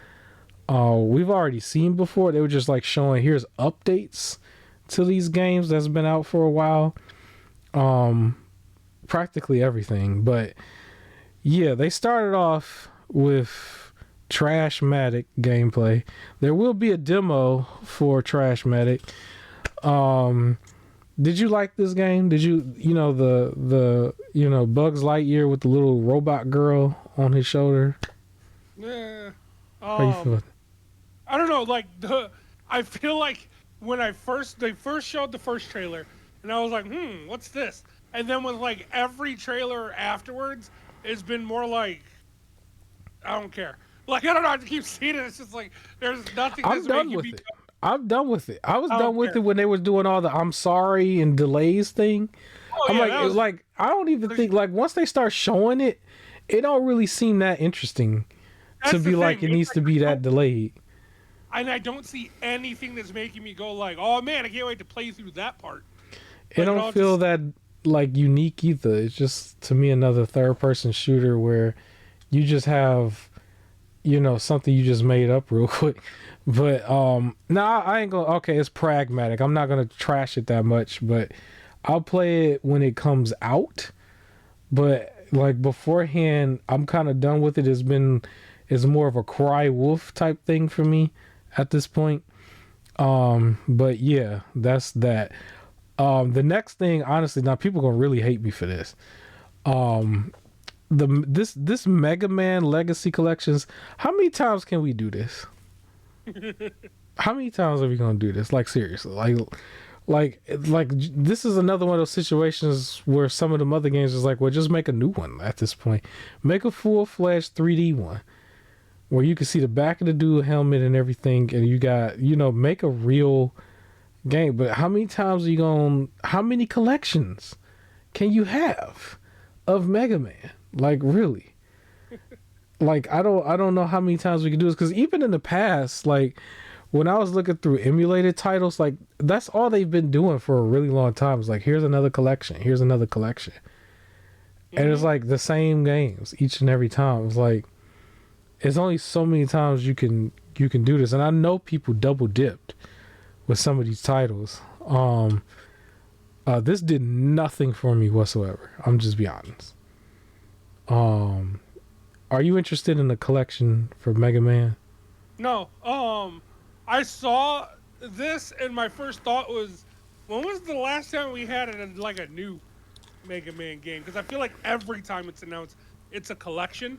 we've already seen before. They were just like showing here's updates to these games that's been out for a while. Practically everything. But yeah, they started off with Trashmatic gameplay. There will be a demo for Trashmatic. Did you like this game? Did you the Bugs Lightyear with the little robot girl on his shoulder? Yeah. How you feel? I don't know. Like I feel like when they first showed the first trailer, and I was like, what's this? And then with like every trailer afterwards, it's been more like, I don't care. Like I don't know. I keep seeing it. It's just like there's nothing. I'm That's done making with me it. I'm done with it. I was I done don't with care. it when they was doing all the I'm sorry and delays thing. Oh I'm yeah, like, that was. I don't even think like once they start showing it, it don't really seem that interesting to That's be the like thing. it It's needs to like be that delayed. and I don't see anything that's making me go like, oh man, I can't wait to play through that part. It Like, don't feel that like unique either. It's just to me another third person shooter where you just have something you just made up real quick. But nah, I ain't gonna. Okay, it's pragmatic. I'm not gonna trash it that much, but I'll play it when it comes out. But like beforehand, I'm kind of done with it. It's more of a cry wolf type thing for me at this point. But yeah, that's that. The next thing, honestly, now people gonna really hate me for this. This Mega Man Legacy Collections. How many times can we do this? How many times are we gonna do this? Like seriously, like this is another one of those situations where some of the other games is like, well, just make a new one at this point. Make a full-fledged 3D one where you can see the back of the dude helmet and everything, and you got, make a real game. But how many times are you going? How many collections can you have of Mega Man? Like really? Like I don't know how many times we can do this, because even in the past, like when I was looking through emulated titles, like that's all they've been doing for a really long time. It's like, here's another collection, here's another collection, and it's like the same games each and every time. It's like it's only so many times you can do this, and I know people double dipped with some of these titles. This did nothing for me whatsoever. I'm just be honest. Are you interested in the collection for Mega Man? No. I saw this and my first thought was, when was the last time we had a new Mega Man game? Because I feel like every time it's announced, it's a collection.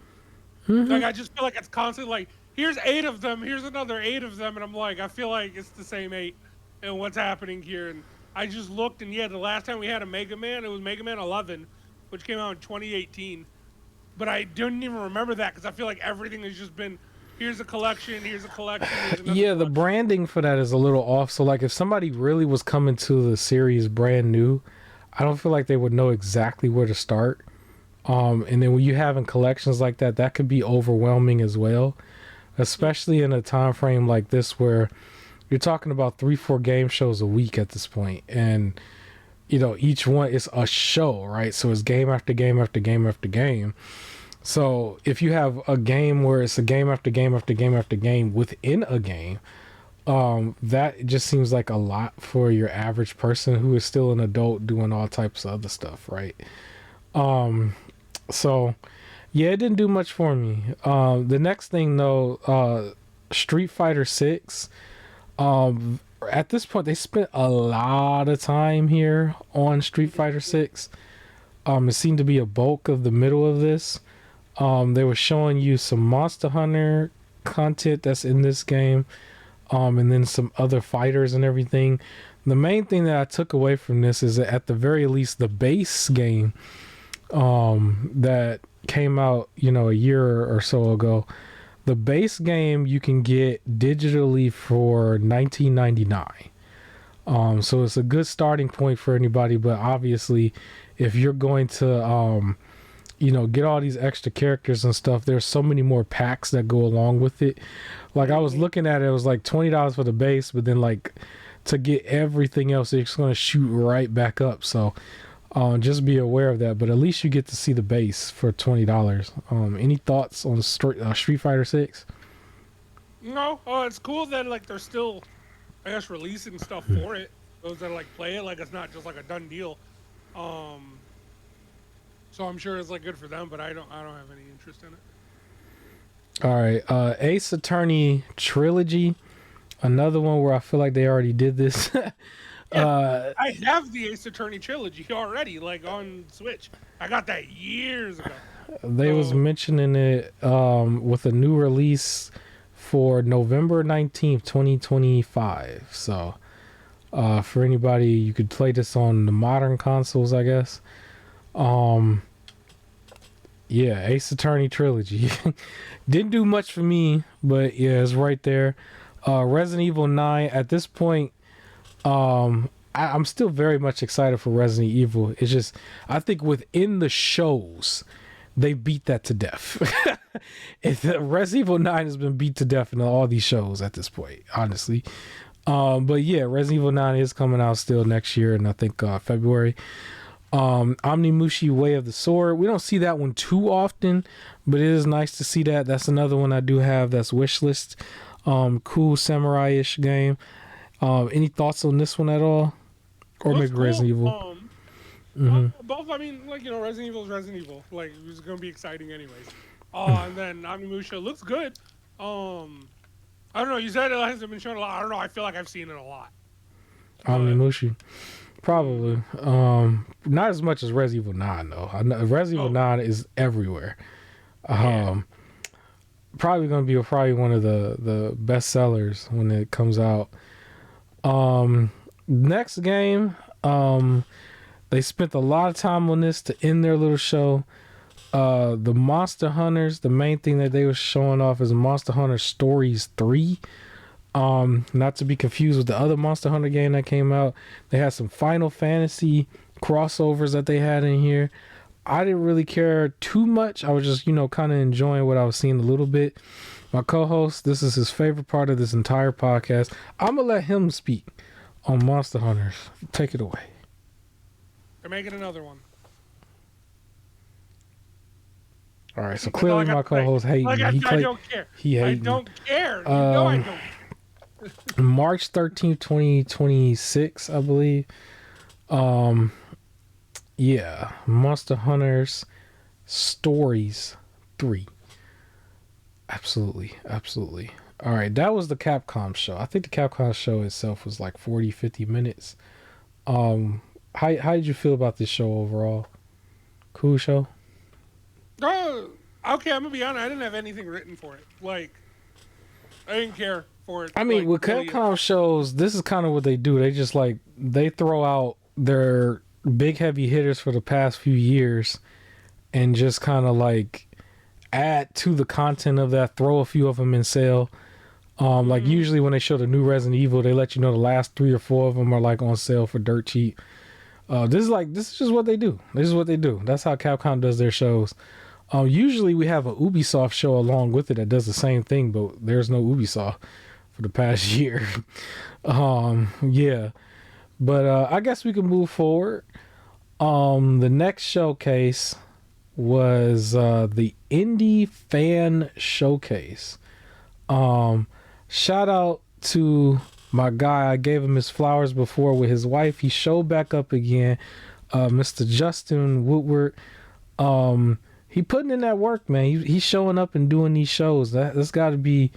Like I just feel like it's constantly like, here's 8 of them, here's another 8 of them, and I'm like, I feel like it's the same 8, and what's happening here? And I just looked, and yeah, the last time we had a Mega Man, it was Mega Man 11, which came out in 2018. But I didn't even remember that because I feel like everything has just been, here's a collection, here's a collection. Here's another Yeah, collection. the branding for that is a little off. So like if somebody really was coming to the series brand new, I don't feel like they would know exactly where to start. And then when you having collections like that, that could be overwhelming as well, especially in a time frame like this where you're talking about 3-4 game shows a week at this point, and each one is a show, right? So it's game after game after game after game. So if you have a game where it's a game after game after game after game within a game, that just seems like a lot for your average person who is still an adult doing all types of other stuff, right? So yeah, it didn't do much for me. The next thing though, Street Fighter 6. At this point, they spent a lot of time here on Street Fighter 6. It seemed to be a bulk of the middle of this. They were showing you some Monster Hunter content that's in this game, and then some other fighters and everything. The main thing that I took away from this is that at the very least, the base game that came out, a year or so ago, the base game you can get digitally for $19.99. So it's a good starting point for anybody, but obviously if you're going to get all these extra characters and stuff, there's so many more packs that go along with it. Like I was looking at it, it was like $20 for the base, but then like to get everything else, it's going to shoot right back up. So just be aware of that, but at least you get to see the base for $20. Any thoughts on Street Fighter 6? No, it's cool that like they're still, I guess, releasing stuff for it. Those that like play it, like it's not just like a done deal. So I'm sure it's like good for them, but I don't have any interest in it. All right, Ace Attorney Trilogy, another one where I feel like they already did this. Yeah, I have the Ace Attorney trilogy already, like on Switch. I got that years ago. They was mentioning it with a new release for November 19th, 2025. So for anybody, you could play this on the modern consoles, I guess. Yeah, Ace Attorney Trilogy. Didn't do much for me, but yeah, it's right there. Resident Evil 9, at this point, I'm still very much excited for Resident Evil. It's just, I think within the shows, they beat that to death. Resident Evil 9 has been beat to death in all these shows at this point, honestly. But yeah, Resident Evil 9 is coming out still next year, and I think February. Omnimushi Way of the Sword. We don't see that one too often, but it is nice to see that. That's another one I do have that's wishlist. Cool samurai-ish game. Any thoughts on this one at all? Or maybe cool. Resident Evil? Both, I mean, like, Resident Evil is Resident Evil. Like, it's going to be exciting anyways. And then Omnimusha looks good. I don't know, you said it hasn't been shown a lot. I don't know, I feel like I've seen it a lot. Omnimusha. Probably. Not as much as Resident Evil 9, though. Resident Evil 9 is everywhere. probably going to be probably one of the best sellers when it comes out. Next game, they spent a lot of time on this to end their little show. The Monster Hunters, the main thing that they were showing off is Monster Hunter Stories 3. Not to be confused with the other Monster Hunter game that came out. They had some Final Fantasy crossovers that they had in here. I didn't really care too much. I was just, kind of enjoying what I was seeing a little bit. My co-host, this is his favorite part of this entire podcast. I'm going to let him speak on Monster Hunters. Take it away. They're making another one. All right, so clearly my co-host hating. I don't care. I don't care. I don't. March 13th, 2026, I believe. Yeah, Monster Hunters Stories 3. Absolutely. All right, that was the Capcom show. I think the Capcom show itself was like 40, 50 minutes. How did you feel about this show overall? Cool show? Okay, I'm gonna be honest. I didn't have anything written for it. Like, I didn't care for it. I mean, with Capcom shows, this is kind of what they do. They just they throw out their big heavy hitters for the past few years and just kind of add to the content of that, throw a few of them in sale. Like usually when they show the new Resident Evil, they let you know the last 3 or 4 of them are on sale for dirt cheap. This is just what they do. This is what they do. That's how Capcom does their shows. Usually we have a Ubisoft show along with it that does the same thing, but there's no Ubisoft for the past year. Yeah. But I guess we can move forward. The next showcase was the Indie Fan Showcase. Shout out to my guy. I gave him his flowers before with his wife. He showed back up again. Mr. Justin Woodward. He putting in that work, man. He's showing up and doing these shows. That's got to be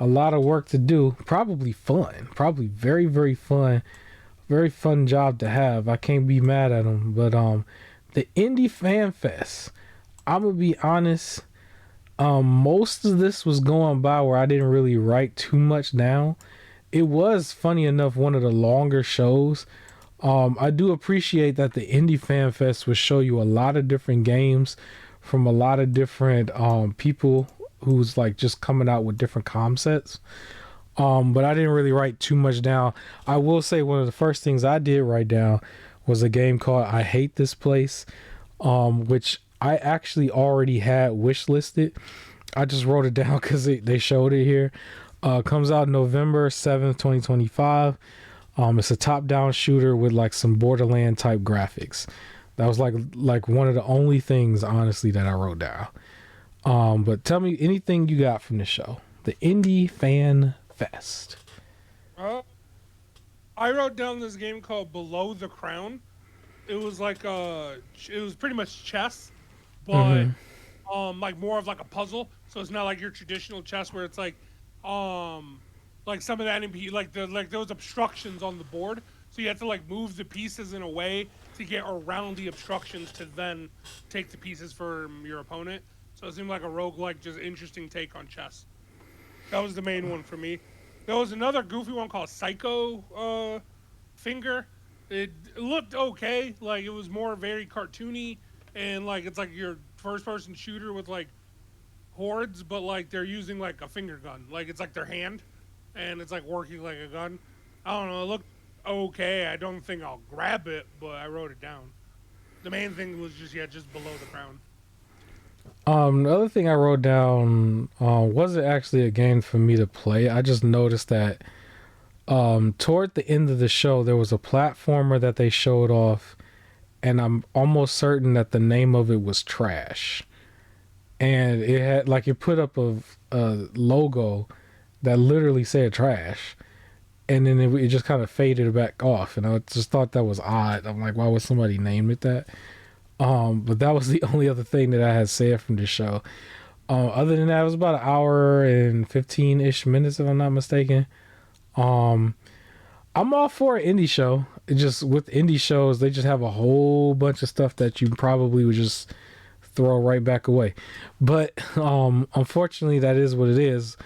a lot of work to do. Probably fun. Probably very, very fun. Very fun job to have. I can't be mad at him. But the Indie Fan Fest, I'm gonna be honest, most of this was going by where I didn't really write too much down. It was, funny enough, one of the longer shows. I do appreciate that the Indie Fan Fest would show you a lot of different games from a lot of different people who's just coming out with different concepts. But I didn't really write too much down. I will say one of the first things I did write down was a game called I Hate This Place, which I actually already had wishlisted. I just wrote it down because they showed it here. Comes out November 7th, 2025. It's a top-down shooter with some Borderland type graphics. That was like one of the only things, honestly, that I wrote down. But tell me anything you got from the show. The Indie Fan Fest. I wrote down this game called Below the Crown. It was it was pretty much chess, but more of a puzzle. So it's not like your traditional chess where it's some of that there was obstructions on the board. So you have to move the pieces in a way to get around the obstructions to then take the pieces from your opponent. So it seemed like a roguelike, just interesting take on chess. That was the main one for me. There was another goofy one called Psycho Finger. It looked okay. It was more very cartoony, and it's your first-person shooter with hordes, but they're using a finger gun. It's their hand, and it's working like a gun. I don't know. It looked okay. I don't think I'll grab it, but I wrote it down. The main thing was just Below the Crown. The other thing I wrote down wasn't actually a game for me to play. I just noticed that toward the end of the show, there was a platformer that they showed off, and I'm almost certain that the name of it was Trash. And it had it put up a logo that literally said Trash. And then it just kind of faded back off. And I just thought that was odd. I'm like, why would somebody name it that? But that was the only other thing that I had said from the show. Other than that, it was about an hour and 15-ish minutes, if I'm not mistaken. I'm all for an indie show. It just, with indie shows, they just have a whole bunch of stuff that you probably would just throw right back away. But unfortunately, that is what it is.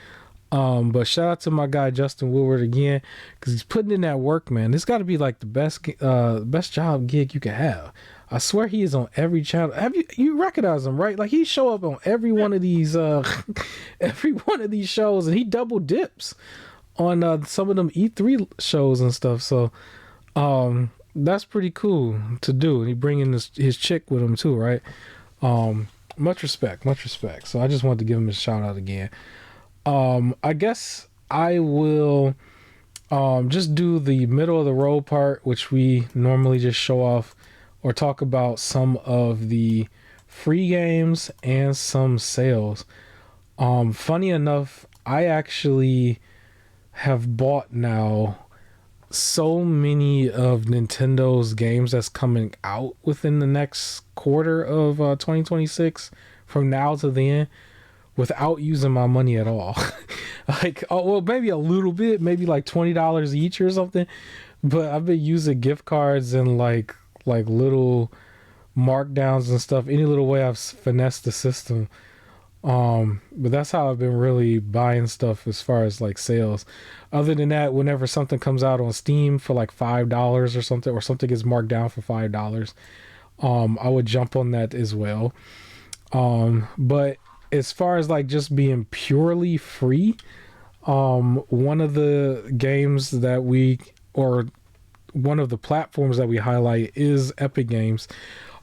But shout out to my guy Justin Woodward again, because he's putting in that work, man. This got to be like the best job gig you can have. I swear he is on every channel. Have you recognize him, right? Like he show up on every one of these every one of these shows, and he double dips on some of them E3 shows and stuff. So that's pretty cool to do. And he bringing his chick with him too, right? Much respect. So I just wanted to give him a shout out again. I guess I will just do the middle of the road part, which we normally just show off or talk about some of the free games and some sales. Funny enough, I actually have bought now so many of Nintendo's games that's coming out within the next quarter of 2026 from now to the end without using my money at all. Like, oh, well, maybe a little bit, maybe like $20 each or something, but I've been using gift cards and like little markdowns and stuff, any little way I've finessed the system. But that's how I've been really buying stuff as far as like sales. Other than that, whenever something comes out on Steam for like $5 or something gets marked down for $5, I would jump on that as well. But as far as like just being purely free, one of the games that one of the platforms that we highlight is Epic Games.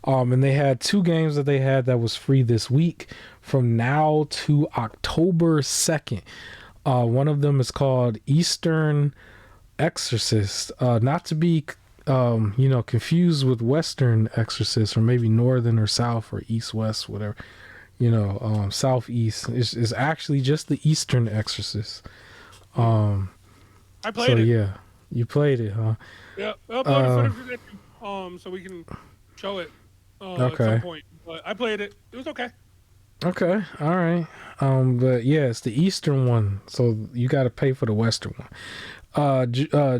And they had two games that they had that was free this week from now to October 2nd. One of them is called Eastern Exorcist, not to be confused with Western Exorcist, or maybe Northern or South or East West, whatever, Southeast. Is actually just the Eastern Exorcist. I played it. Yeah, you played it, huh? Yeah, uploaded footage so we can show it at some point. But I played it. It was okay. Okay, all right. But yeah, it's the Eastern one, so you got to pay for the Western one.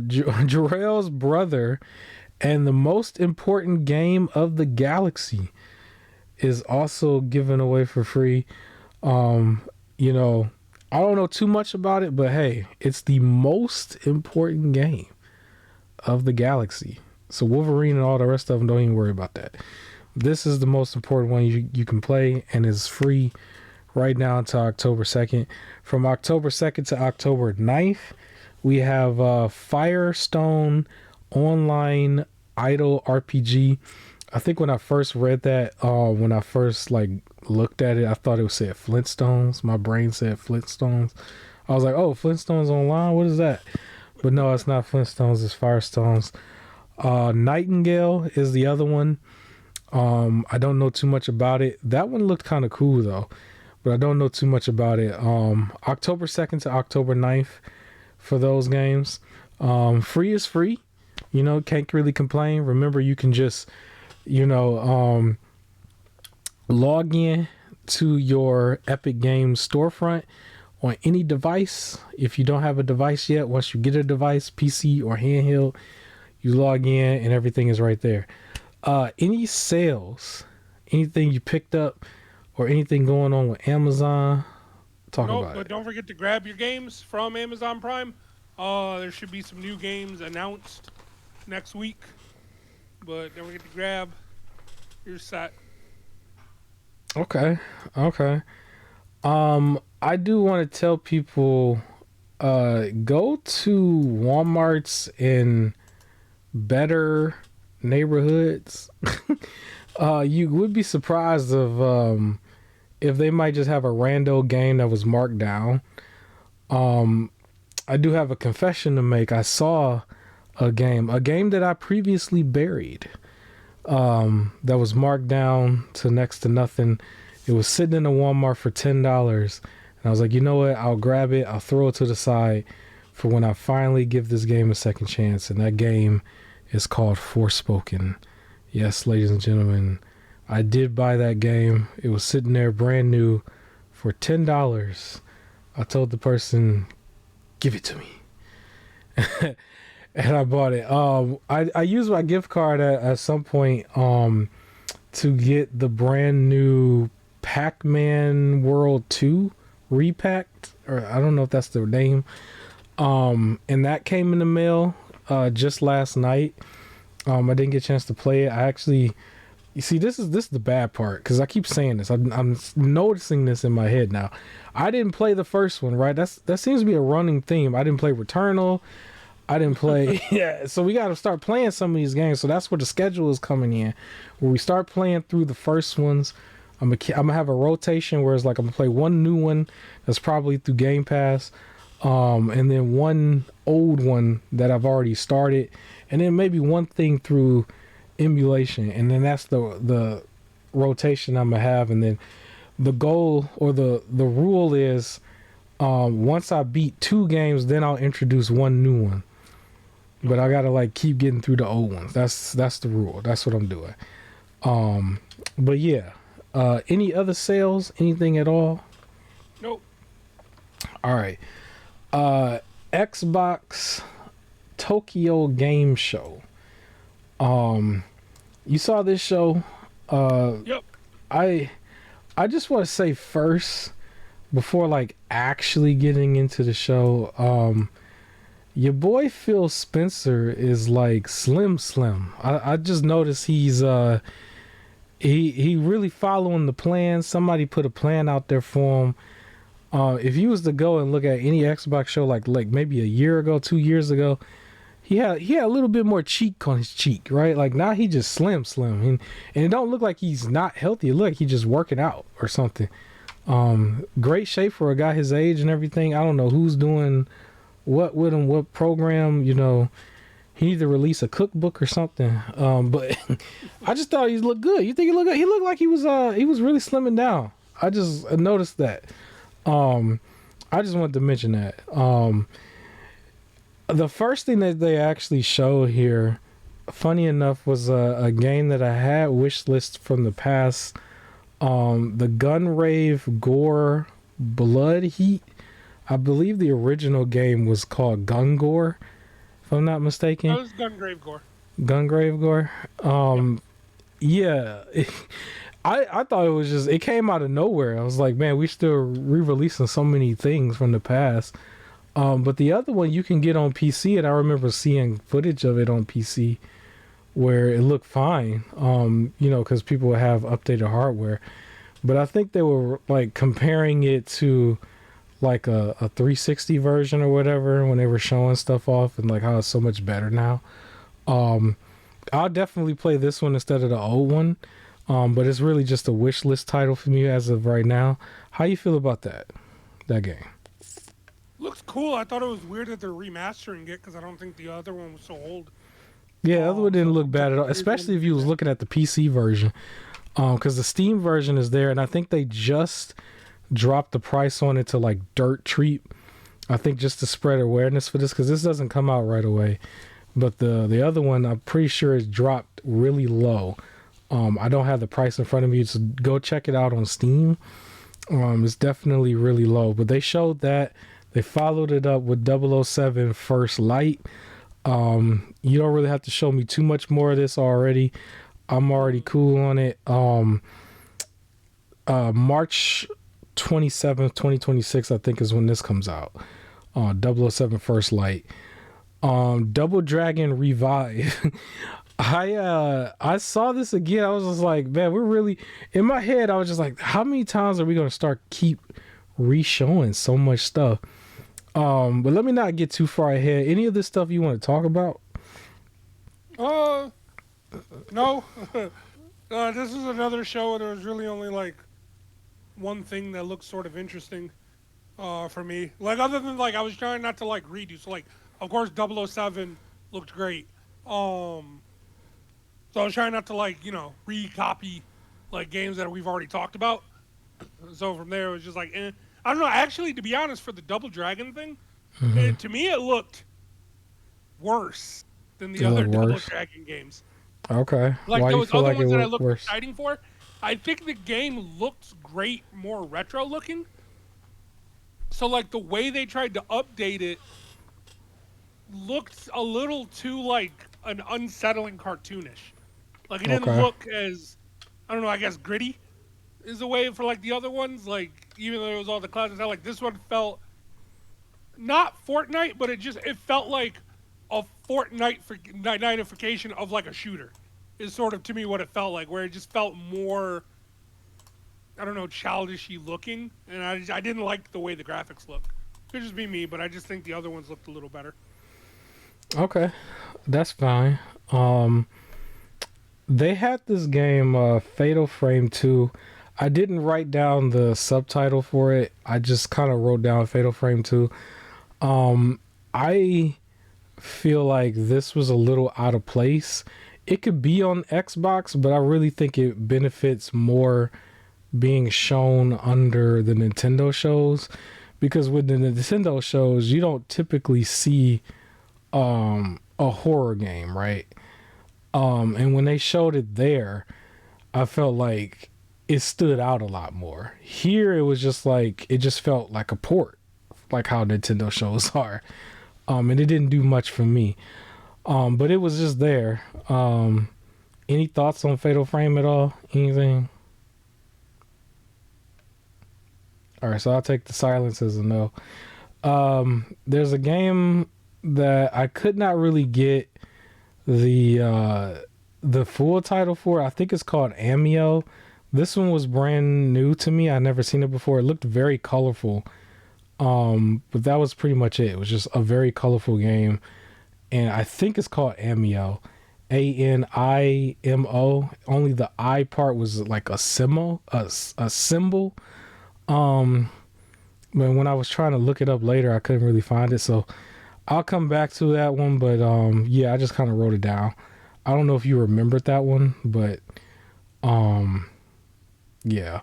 Jarrell's brother and the most important game of the galaxy is also given away for free. I don't know too much about it, but hey, it's the most important game of the galaxy. So Wolverine and all the rest of them, don't even worry about that. This is the most important one you can play, and is free right now until October 2nd. From October 2nd to October 9th, we have Firestone Online Idol RPG. I think when I first read that, when I first looked at it, I thought it said Flintstones. My brain said Flintstones. I was like, oh, Flintstones Online? What is that? But no, it's not Flintstones, it's Firestones. Nightingale is the other one. I don't know too much about it. That one looked kind of cool though, but I don't know too much about it. October 2nd to October 9th for those games. Free is free. Can't really complain. Remember, you can just, log in to your Epic Games storefront on any device. If you don't have a device yet, once you get a device, PC or handheld, you log in and everything is right there. Any sales, anything you picked up, or anything going on with Amazon, talk about but it. don't forget to grab your games from Amazon Prime. There should be some new games announced next week, but don't forget to grab your set. Okay. I do want to tell people, go to Walmarts in better neighborhoods. You would be surprised of if they might just have a rando game that was marked down. I do have a confession to make. I saw a game that I previously buried, that was marked down to next to nothing. It was sitting in a Walmart for $10, and I was like, you know what, I'll grab it, I'll throw it to the side for when I finally give this game a second chance. And that game is called Forspoken. Yes, ladies and gentlemen, I did buy that game. It was sitting there brand new for $10. I told the person, give it to me. And I bought it. I used my gift card at some point to get the brand new Pac-Man World 2 repacked, or I don't know if that's the name. And that came in the mail just last night. I didn't get a chance to play it. I actually, you see, this is the bad part, because I keep saying this. I'm noticing this in my head now. I didn't play the first one, right? That seems to be a running theme. I didn't play Returnal. I didn't play. Yeah, so we got to start playing some of these games. So that's where the schedule is coming in, where we start playing through the first ones. I'm gonna have a rotation where it's like I'm gonna play one new one that's probably through Game Pass, and then one old one that I've already started, and then maybe one thing through emulation, and then that's the rotation I'm gonna have. And then the goal or the rule is, once I beat 2 games, then I'll introduce one new one. But I gotta like keep getting through the old ones. That's the rule. That's what I'm doing. But yeah. Any other sales? Anything at all? Nope. All right. Xbox Tokyo Game Show. You saw this show? Yep. I just want to say first, before like actually getting into the show, your boy Phil Spencer is like slim. I just noticed he's he really following the plan. Somebody put a plan out there for him. If you was to go and look at any Xbox show like maybe a year ago, 2 years ago, he had a little bit more cheek on his cheek, right? Like now he just slim, and it don't look like he's not healthy. It look like he's just working out or something. Great shape for a guy his age and everything. I don't know who's doing what with him, what program, you know. He needs to release a cookbook or something. But I just thought he looked good. You think he looked good? He looked like he was really slimming down. I just noticed that. I just wanted to mention that. The first thing that they actually showed here, funny enough, was a game that I had wish list from the past. The Gunrave Gore Blood Heat. I believe the original game was called Gun Gore, if I'm not mistaken. That was Gungrave Gore. Gungrave Gore. Yeah. I thought it was just, it came out of nowhere. I was like, man, we still re-releasing so many things from the past. But the other one you can get on PC, and I remember seeing footage of it on PC where it looked fine, you know, because people would have updated hardware. But I think they were like comparing it to like a 360 version or whatever when they were showing stuff off, and like how it's so much better now. I'll definitely play this one instead of the old one, but it's really just a wish list title for me as of right now. How you feel about that game? Looks cool. I thought it was weird that they're remastering it because I don't think the other one was so old. Yeah, the other one didn't look bad at all, especially if you was looking at the PC version, because the Steam version is there, and I think they just dropped the price on it to like dirt cheap. I think just to spread awareness for this, because this doesn't come out right away. But the other one, I'm pretty sure is dropped really low. I don't have the price in front of me, so go check it out on Steam. It's definitely really low. But they showed that. They followed it up with 007 First Light. You don't really have to show me too much more of this already. I'm already cool on it. March 27th, 2026, I think is when this comes out. 007 First Light. Double Dragon Revive. I saw this again. I was just like, man, we're really, in my head I was just like, how many times are we gonna keep re-showing so much stuff? But let me not get too far ahead. Any of this stuff you want to talk about? No. This is another show where there was really only like one thing that looked sort of interesting for me. Like other than like I was trying not to like redo. So like of course 007 looked great. So I was trying not to like, you know, recopy like games that we've already talked about. So from there it was just like I don't know, actually to be honest, for the Double Dragon thing, to me it looked worse than the other Double Dragon games. Okay. Like why those you feel other like ones it that I looked looked worse? exciting for. I think the game looks great, more retro looking. So like the way they tried to update it looked a little too like an unsettling cartoonish. Like it didn't look as I don't know, I guess gritty is a way for like the other ones. Like even though it was all the clouds and stuff, like this one felt not Fortnite, but it felt like a Fortnite for nightification of like a shooter. Is sort of to me what it felt like, where it just felt more, I don't know, childishy looking, and I didn't like the way the graphics look. Could just be me, but I just think the other ones looked a little better. Okay, that's fine. They had this game, Fatal Frame 2. I didn't write down the subtitle for it. I just kind of wrote down Fatal Frame 2. I feel like this was a little out of place. It could be on Xbox, but I really think it benefits more being shown under the Nintendo shows, because with the Nintendo shows you don't typically see a horror game, right? And when they showed it there, I felt like it stood out a lot more. Here it was just like, it just felt like a port, like how Nintendo shows are. And it didn't do much for me. But it was just there. Any thoughts on Fatal Frame at all? Anything? All right, so I'll take the silence as a no. There's a game that I could not really get the full title for. I think it's called Nioh. This one was brand new to me. I'd never seen it before. It looked very colorful. But that was pretty much it. It was just a very colorful game. And I think it's called Nioh. Animo. Only the I part was like a symbol. A symbol. But when I was trying to look it up later, I couldn't really find it. So I'll come back to that one. But yeah, I just kind of wrote it down. I don't know if you remembered that one, but yeah.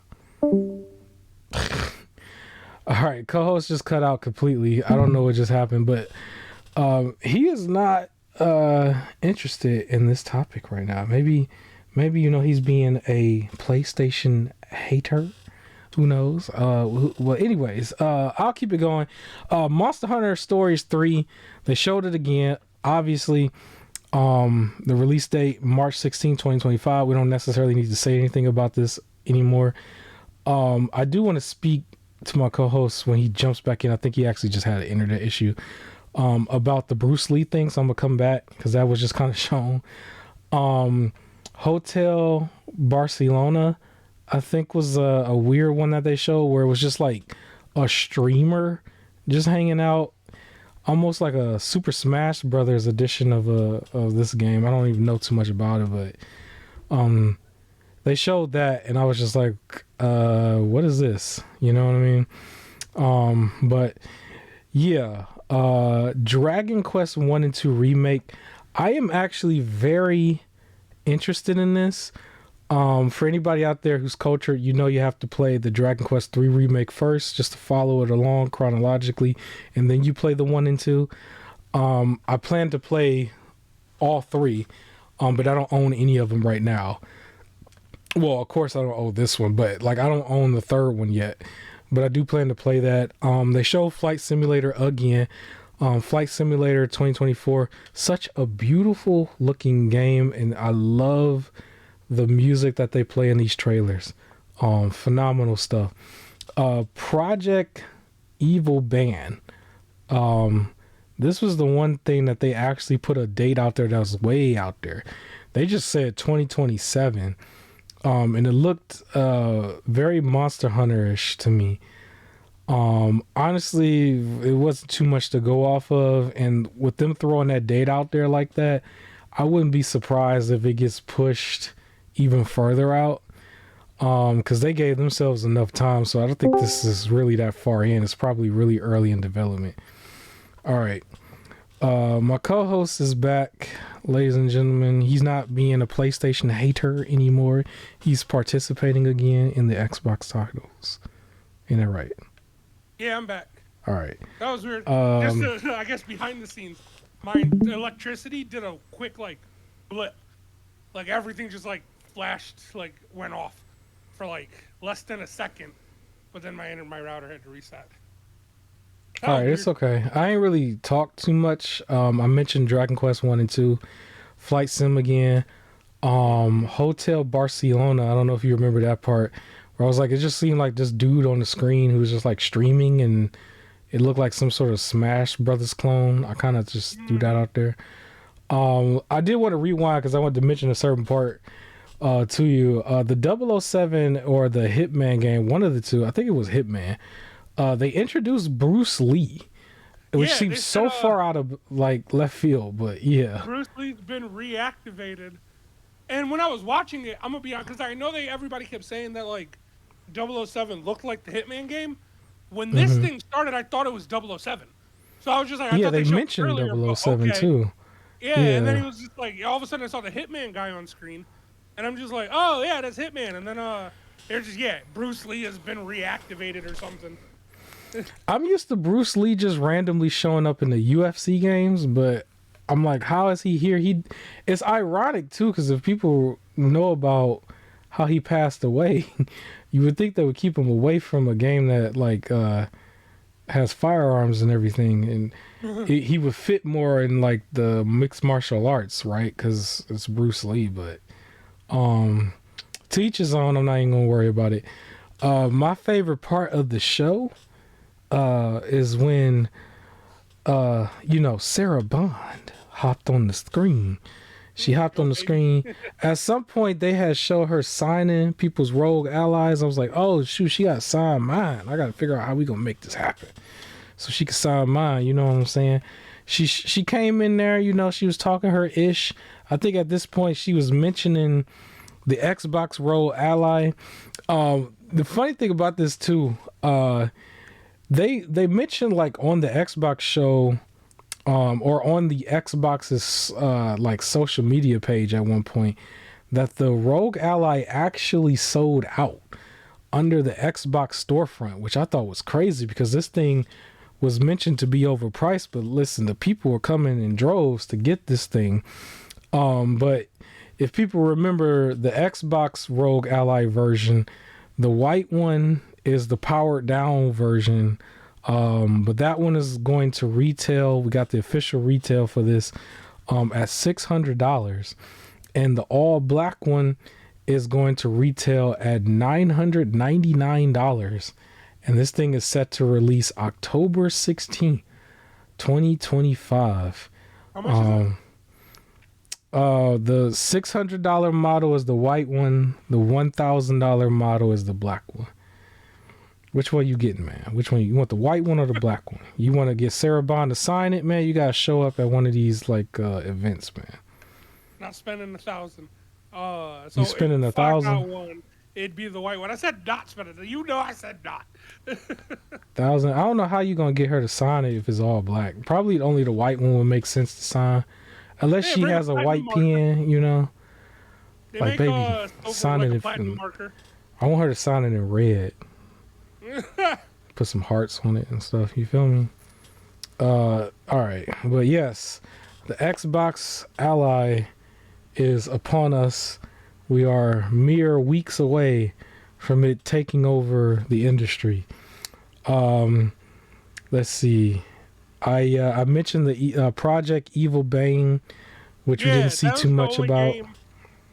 All right, co-host just cut out completely. I don't know what just happened, but he is not interested in this topic right now. Maybe he's being a PlayStation hater. Who knows? Well, anyways, I'll keep it going. Monster Hunter Stories 3, they showed it again. Obviously, the release date, March 16, 2025. We don't necessarily need to say anything about this anymore. I do want to speak to my co-host when he jumps back in. I think he actually just had an internet issue about the Bruce Lee thing, so I'm gonna come back because that was just kind of shown. Hotel Barcelona, I think, was a weird one that they showed, where it was just like a streamer just hanging out, almost like a Super Smash Brothers edition of this game. I don't even know too much about it, but they showed that and I was just like, what is this? You know what I mean? But yeah, Dragon Quest 1 and 2 remake. I am actually very interested in this. For anybody out there who's cultured, you know you have to play the Dragon Quest 3 remake first just to follow it along chronologically, and then you play the 1 and 2. I plan to play all 3, but I don't own any of them right now. Well, of course I don't own this one, but like I don't own the 3rd one yet, but I do plan to play that. They show Flight Simulator again. Flight Simulator 2024, such a beautiful looking game, and I love the music that they play in these trailers. Phenomenal stuff. Project Evil Band. This was the one thing that they actually put a date out there that was way out there. They just said 2027. And it looked very Monster Hunter-ish to me. Honestly, it wasn't too much to go off of, and with them throwing that date out there like that, I wouldn't be surprised if it gets pushed even further out, because they gave themselves enough time. So I don't think this is really that far in. It's probably really early in development. All right, my co-host is back, ladies and gentlemen. He's not being a PlayStation hater anymore. He's participating again in the Xbox titles. Ain't that right? Yeah, I'm back. All right. That was weird. Just I guess behind the scenes, my electricity did a quick like blip, like everything just like flashed, like went off for like less than a second, but then my router had to reset. All right, it's okay. I ain't really talked too much. I mentioned Dragon Quest 1 and 2, Flight Sim again. Hotel Barcelona. I don't know if you remember that part. Where I was like, it just seemed like this dude on the screen who was just like streaming, and it looked like some sort of Smash Brothers clone. I kind of just threw that out there. I did want to rewind because I wanted to mention a certain part to you. The 007 or the Hitman game, one of the two, I think it was Hitman. They introduced Bruce Lee, which Yeah, seems so far out of like left field, but yeah. Bruce Lee's been reactivated. And when I was watching it, I'm gonna be honest, because I know everybody kept saying that like 007 looked like the Hitman game. When this thing started, I thought it was 007. So I was just like, I Yeah, thought they showed mentioned earlier, but 007 okay. too. Yeah, and then he was just like, all of a sudden I saw the Hitman guy on screen, and I'm just like, oh yeah, that's Hitman. And then there's just Bruce Lee has been reactivated or something. I'm used to Bruce Lee just randomly showing up in the UFC games, but I'm like, how is he here? It's ironic too, because if people know about how he passed away, you would think they would keep him away from a game that like has firearms and everything, and he would fit more in like the mixed martial arts, right? Because it's Bruce Lee. But to each his own. I'm not even gonna worry about it. My favorite part of the show is when Sarah Bond hopped on the screen. She hopped on the screen. At some point, they had show her signing people's rogue allies. I was like, oh, shoot, she got signed mine. I got to figure out how we going to make this happen so she could sign mine. You know what I'm saying? She came in there, she was talking her ish. I think at this point, she was mentioning the Xbox rogue ally. The funny thing about this, too, they mentioned, like, on the Xbox show, or on the Xbox's like social media page at one point, that the Rogue Ally actually sold out under the Xbox storefront, which I thought was crazy because this thing was mentioned to be overpriced. But listen, the people were coming in droves to get this thing. But if people remember the Xbox Rogue Ally version, the white one is the powered down version. But that one is going to retail. We got the official retail for this at $600, and the all black one is going to retail at $999. And this thing is set to release October 16th, 2025. How much is it? The $600 model is the white one. The $1,000 model is the black one. Which one you getting, man? Which one? You want the white one or the black one? You want to get Sarah Bond to sign it, man? You got to show up at one of these, like, events, man. Not spending $1,000. So you spending $1,000? It'd be the white one. I said not spending it. I said not. $1,000. I don't know how you going to get her to sign it if it's all black. Probably only the white one would make sense to sign. Unless she has a white pen, They like, baby, sign it. I want her to sign it in red. Put some hearts on it and stuff. You feel me? All right. But yes, the Xbox Ally is upon us. We are mere weeks away from it taking over the industry. Let's see. I mentioned the Project Evil Bane, which we didn't see too much about.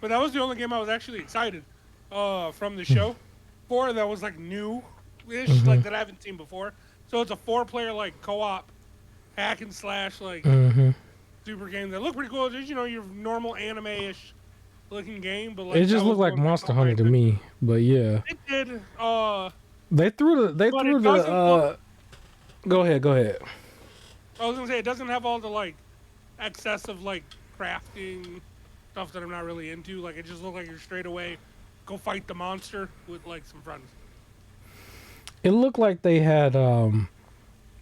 But that was the only game I was actually excited from the show for. That was like new. Like that I haven't seen before. So it's a 4-player like co-op hack and slash like super game that looked pretty cool. Just your normal anime-ish looking game, but like it just looked like Monster Hunter to me. But yeah, it did. They threw the. Go ahead. I was gonna say it doesn't have all the like excessive like crafting stuff that I'm not really into. Like it just looked like you're straight away go fight the monster with like some friends. It looked like they had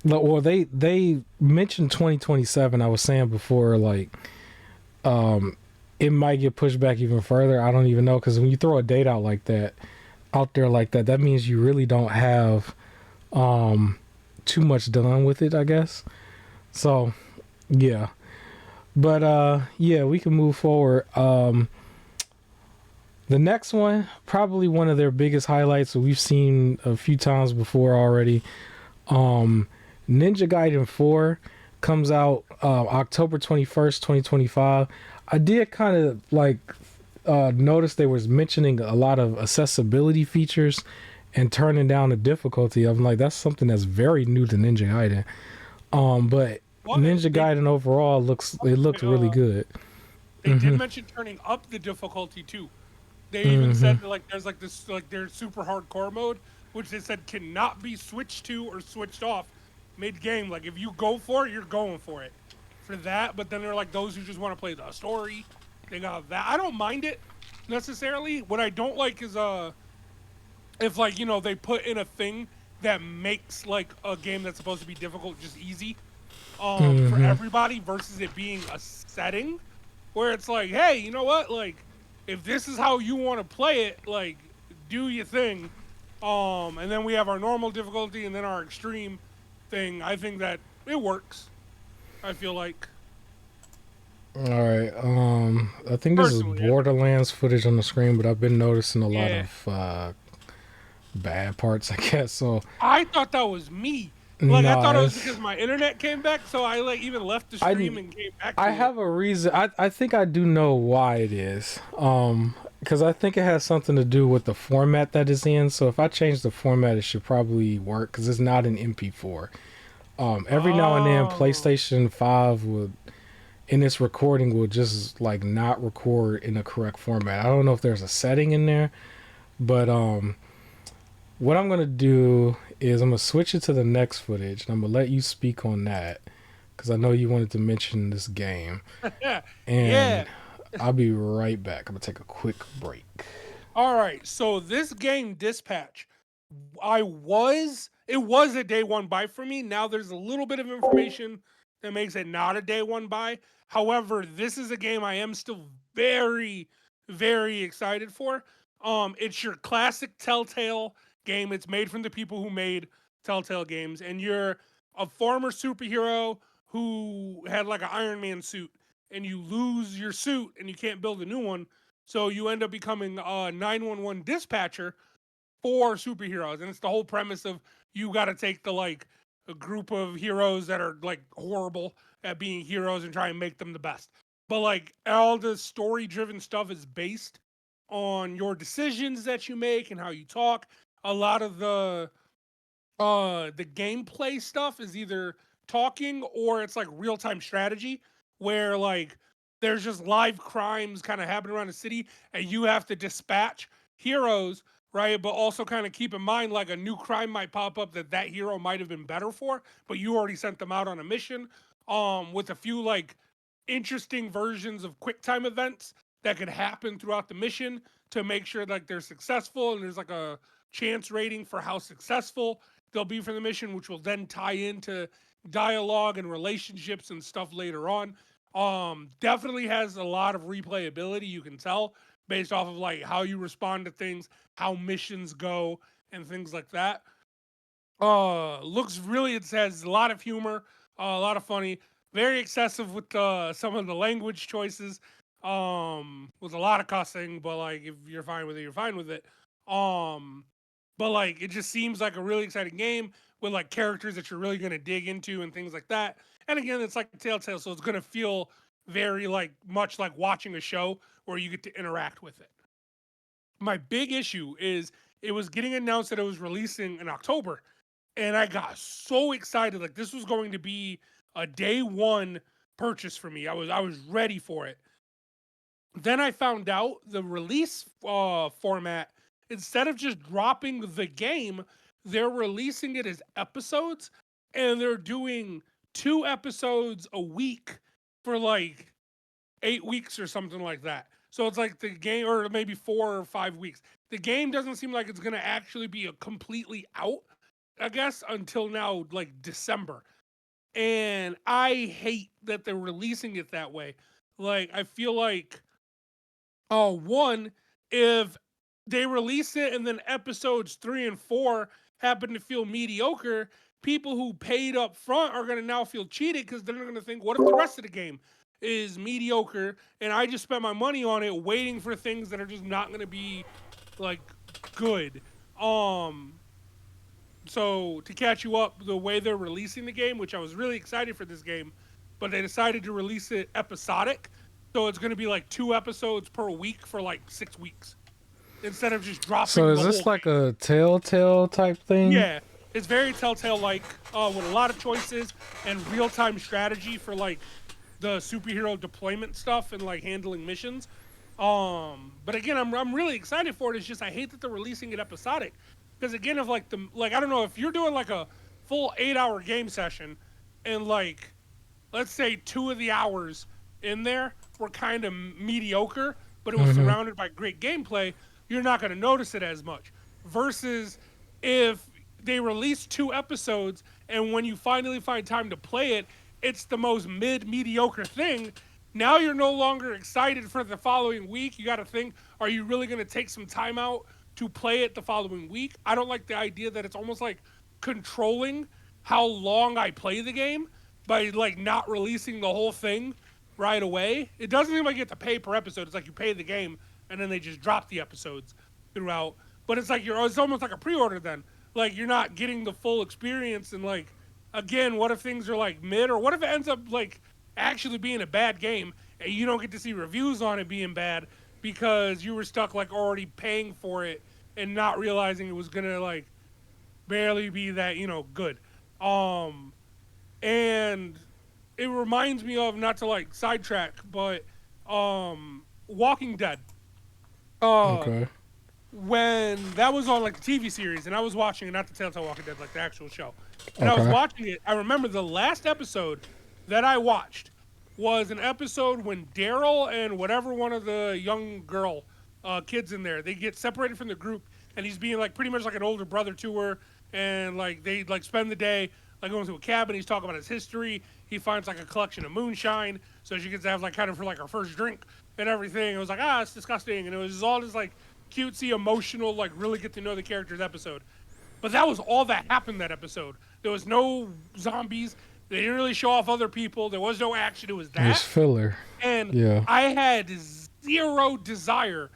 they mentioned 2027. I was saying before, like it might get pushed back even further. I don't even know, because when you throw a date out there like that, that means you really don't have too much done with it, I guess. So yeah, but yeah, we can move forward. The next one, probably one of their biggest highlights that we've seen a few times before already. Ninja Gaiden 4 comes out October 21st, 2025. I did kind of like noticed they was mentioning a lot of accessibility features and turning down the difficulty. I'm like, that's something that's very new to Ninja Gaiden. But What Ninja they Gaiden overall looks really good. they did mention turning up the difficulty too. They even said that, like there's like this like their super hardcore mode, which they said cannot be switched to or switched off mid game. Like if you go for it, you're going for it for that. But then they're like those who just want to play the story, they got that. I don't mind it necessarily. What I don't like is if like they put in a thing that makes like a game that's supposed to be difficult just easy for everybody versus it being a setting where it's like, hey, you know what, like if this is how you want to play it, like do your thing. And then we have our normal difficulty and then our extreme thing. I think that it works. I feel like All right. I think this is personally, Borderlands footage on the screen, but I've been noticing a lot yeah, of bad parts, I guess. So I thought that was me. Like I thought it no, was because my internet came back, so I like even left the stream I and came back I to it. have a reason. I think I do know why it is. Because I think it has something to do with the format that it's in. So if I change the format, it should probably work because it's not an MP4. Every now and then, Oh, PlayStation 5 would, in its recording, will just like not record in the correct format. I don't know if there's a setting in there, but what I'm gonna do is I'm gonna switch it to the next footage, and I'm gonna let you speak on that because I know you wanted to mention this game, yeah, and yeah. I'll be right back. I'm gonna take a quick break. All right, so this game Dispatch, it was a day one buy for me. Now there's a little bit of information that makes it not a day one buy. However, this is a game I am still very, very excited for. It's your classic Telltale game. It's made from the people who made Telltale games, and you're a former superhero who had like an Iron Man suit, and you lose your suit and you can't build a new one, so you end up becoming a 911 dispatcher for superheroes. And it's the whole premise of you got to take the like a group of heroes that are like horrible at being heroes and try and make them the best. But like all the story driven stuff is based on your decisions that you make and how you talk. A lot of the gameplay stuff is either talking or it's like real time strategy where like there's just live crimes kind of happening around the city and you have to dispatch heroes, right? But also kind of keep in mind like a new crime might pop up that hero might have been better for, but you already sent them out on a mission with a few like interesting versions of quick time events that could happen throughout the mission to make sure like they're successful, and there's like a chance rating for how successful they'll be for the mission, which will then tie into dialogue and relationships and stuff later on. Definitely has a lot of replayability, you can tell, based off of like how you respond to things, how missions go, and things like that. Looks really, it has a lot of humor, a lot of funny, very excessive with some of the language choices, with a lot of cussing, but like if you're fine with it, you're fine with it. Um, but like it just seems like a really exciting game with like characters that you're really gonna dig into and things like that. And again, it's like Telltale, so it's gonna feel very like much like watching a show where you get to interact with it. My big issue is it was getting announced that it was releasing in October, and I got so excited. Like this was going to be a day one purchase for me. I was ready for it. Then I found out the release format. Instead of just dropping the game, they're releasing it as episodes, and they're doing 2 episodes a week for like 8 weeks or something like that. So it's like the game, or maybe 4 or 5 weeks. The game doesn't seem like it's gonna actually be a completely out, I guess, until now, like December. And I hate that they're releasing it that way. Like, I feel like, oh, one, if they release it and then episodes 3 and 4 happen to feel mediocre, people who paid up front are going to now feel cheated because they're going to think, what if the rest of the game is mediocre and I just spent my money on it waiting for things that are just not going to be like good. Um, so to catch you up, the way they're releasing the game, which I was really excited for this game, but they decided to release it episodic. So it's going to be like 2 episodes per week for like 6 weeks instead of just So dropping is the this whole like game. a Telltale type thing? Yeah, it's very Telltale like with a lot of choices and real time strategy for like the superhero deployment stuff and like handling missions. But again, I'm really excited for it. It's just I hate that they're releasing it episodic because again, if like I don't know if you're doing like a full 8 hour game session and like let's say 2 of the hours in there were kind of mediocre, but it was Mm-hmm. surrounded by great gameplay, you're not going to notice it as much. Versus if they release 2 episodes and when you finally find time to play it, it's the most mediocre thing. Now you're no longer excited for the following week. You got to think, are you really going to take some time out to play it the following week? I don't like the idea that it's almost like controlling how long I play the game by like not releasing the whole thing right away. It doesn't seem like you have to pay per episode. It's like you pay the game and then they just drop the episodes throughout. But it's like it's almost like a pre-order then. Like you're not getting the full experience and like again, what if things are like mid or what if it ends up like actually being a bad game and you don't get to see reviews on it being bad because you were stuck like already paying for it and not realizing it was gonna like barely be that, good. Um and it reminds me of not to like sidetrack, but Walking Dead. Uh Okay. when that was on like the TV series and I was watching it, not the Telltale Walking Dead, like the actual show. And I was Okay. watching it. I remember the last episode that I watched was an episode when Daryl and whatever one of the young girl kids in there, they get separated from the group and he's being like pretty much like an older brother to her and like they like spend the day like going to a cabin, he's talking about his history. He finds like a collection of moonshine, so she gets to have like kind of her like her first drink and everything. It was like, it's disgusting. And it was just all this like cutesy, emotional, like really get to know the characters episode. But that was all that happened that episode. There was no zombies. They didn't really show off other people. There was no action. It was It's that. filler. And Yeah. I had zero desire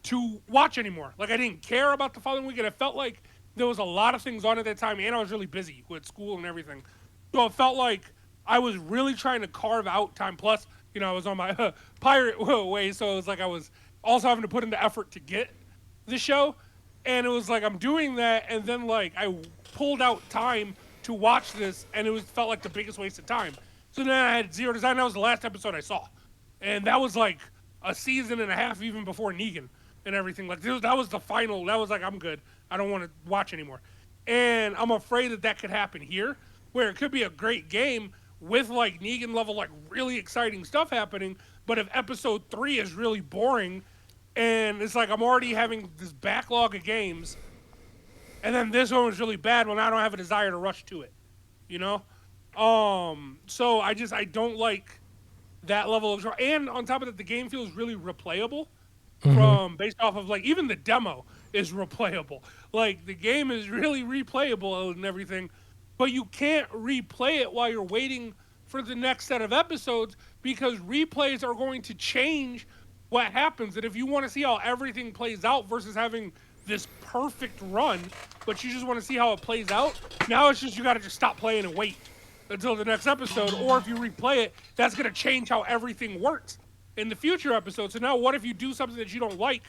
to watch anymore. Like I didn't care about the following week, and it felt like there was a lot of things on at that time, and I was really busy with school and everything. So it felt like I was really trying to carve out time. Plus, I was on my pirate way, so it was like I was also having to put in the effort to get the show, and it was like I'm doing that, and then like I pulled out time to watch this, and it felt like the biggest waste of time. So then I had zero design. That was the last episode I saw, and that was like a season and a half even before Negan and everything. Like that was the final. That was like I'm good. I don't want to watch anymore, and I'm afraid that could happen here, where it could be a great game with like Negan level like really exciting stuff happening. But if episode 3 is really boring, and it's like I'm already having this backlog of games, and then this one was really bad. Well, now I don't have a desire to rush to it, you know. So I don't like that level of, and on top of that, the game feels really replayable Mm-hmm. from based off of like even the demo is replayable. Like the game is really replayable and everything, but you can't replay it while you're waiting for the next set of episodes because replays are going to change what happens. And if you want to see how everything plays out versus having this perfect run, but you just want to see how it plays out, now it's just you got to just stop playing and wait until the next episode. Or if you replay it, that's going to change how everything works in the future episodes. So now what if you do something that you don't like?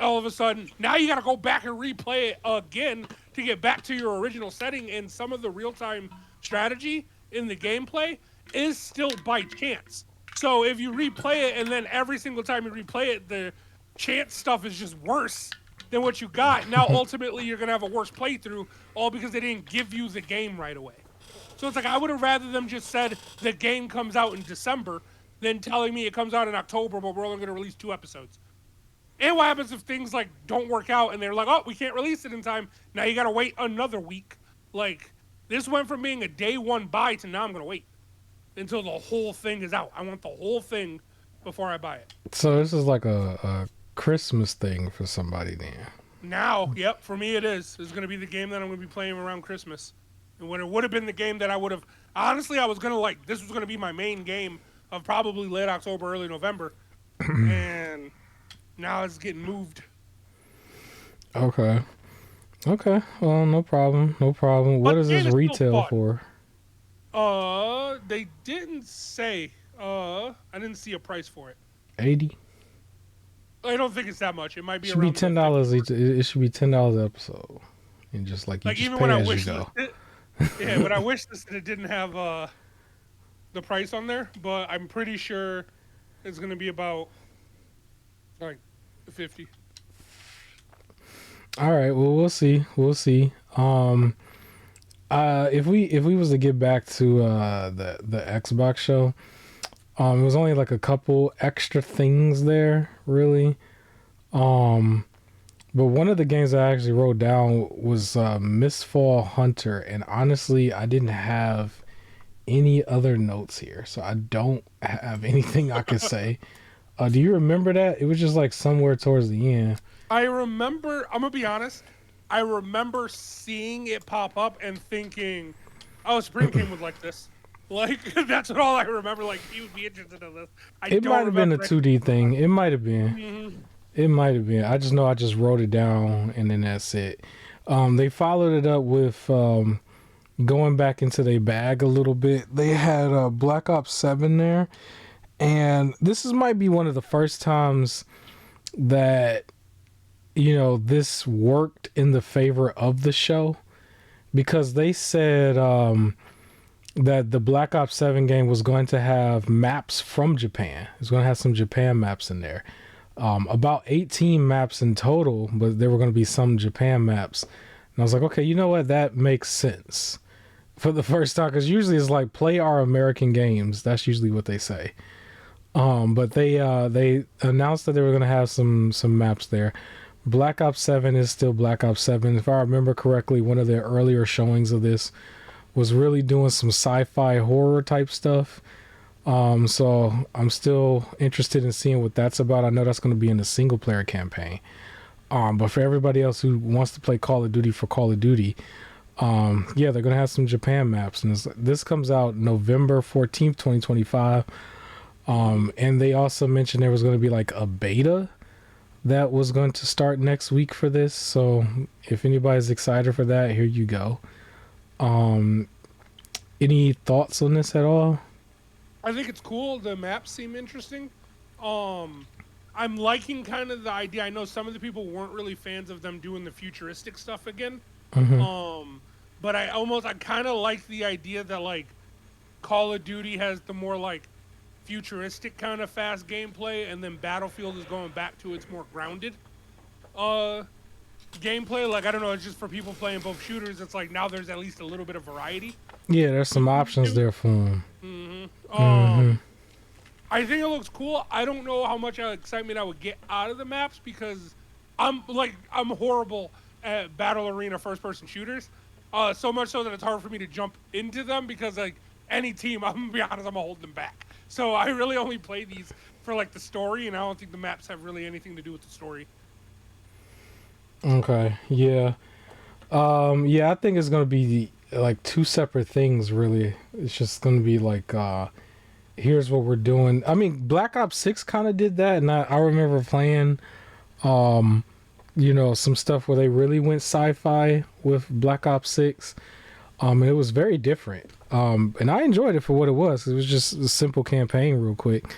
All of a sudden, now you got to go back and replay it again to get back to your original setting. And some of the real-time strategy in the gameplay is still by chance. So if you replay it and then every single time you replay it, the chance stuff is just worse than what you got. Now ultimately you're gonna have a worse playthrough, all because they didn't give you the game right away. So it's like I would have rather them just said the game comes out in December than telling me it comes out in October, but we're only gonna release 2 episodes. And what happens if things like don't work out and they're like, oh, we can't release it in time. Now you gotta wait another week. Like this went from being a day one buy to now I'm gonna wait until the whole thing is out. I want the whole thing before I buy it. So this is like a Christmas thing for somebody then. Now, yep, for me it is. It's going to be the game that I'm going to be playing around Christmas. And when it would have been the game that I would have... Honestly, I was going to like... This was going to be my main game of probably late October, early November. And now it's getting moved. Okay. Okay. Well, no problem. No problem. What But is the game this is still retail fun. for? They didn't say... I didn't see a price for it. 80. I don't think it's that much. It might It be should be around the $10 50 each. It should be $10 an episode, and just like you Like just even when pay I as you wish go. listed, yeah, when I wish listed, it didn't have the price on there, but I'm pretty sure it's gonna be about like 50. All right. Well, we'll see. We'll see. If we was to get back to the Xbox show, it was only like a couple extra things there, really. Um, but one of the games I actually wrote down was Mistfall Hunter, and honestly, I didn't have any other notes here, so I don't have anything I could say. Do you remember that? It was just like somewhere towards the end. I remember. I'm gonna be honest. I remember seeing it pop up and thinking, "Oh, Spring King would like this." Like that's what all I remember. Like he would be interested in this. I It don't might have been a remember anything 2D about thing. It might have been. it. It might have been. I just know I just wrote it down and then that's it. They followed it up with going back into their bag a little bit. They had Black Ops 7 there. And might be one of the first times that, this worked in the favor of the show. Because they said that the Black Ops 7 game was going to have maps from Japan. It's going to have some Japan maps in there. About 18 maps in total, but there were going to be some Japan maps. And I was like, okay, you know what? That makes sense for the first time, because usually it's like play our American games. That's usually what they say. But they announced that they were going to have some maps there. Black Ops 7 is still Black Ops 7. If I remember correctly, one of the earlier showings of this was really doing some sci-fi horror type stuff. So I'm still interested in seeing what that's about. I know that's going to be in the single player campaign. But for everybody else who wants to play Call of Duty for Call of Duty, they're going to have some Japan maps. And this comes out November 14th, 2025. And they also mentioned there was going to be like a beta that was going to start next week for this. So if anybody's excited for that, here you go. Any thoughts on this at all? I think it's cool. The maps seem interesting. I'm liking kind of the idea. I know some of the people weren't really fans of them doing the futuristic stuff again. But I kind of like the idea that like Call of Duty has the more like futuristic kind of fast gameplay, and then Battlefield is going back to its more grounded gameplay. Like I don't know, it's just for people playing both shooters. It's like now there's at least a little bit of variety. Yeah, there's some options there for them. I think it looks cool. I don't know how much excitement I would get out of the maps because I'm horrible at battle arena first person shooters. So much so that it's hard for me to jump into them because like any team, I'm gonna be honest, I'm gonna hold them back. So I really only play these for like the story, and I don't think the maps have really anything to do with the story. Okay, yeah. I think it's gonna be like two separate things really. It's just gonna be like here's what we're doing. I mean, Black Ops 6 kind of did that, and I remember playing some stuff where they really went sci-fi with Black Ops 6. And it was very different. And I enjoyed it for what it was. It was just a simple campaign real quick,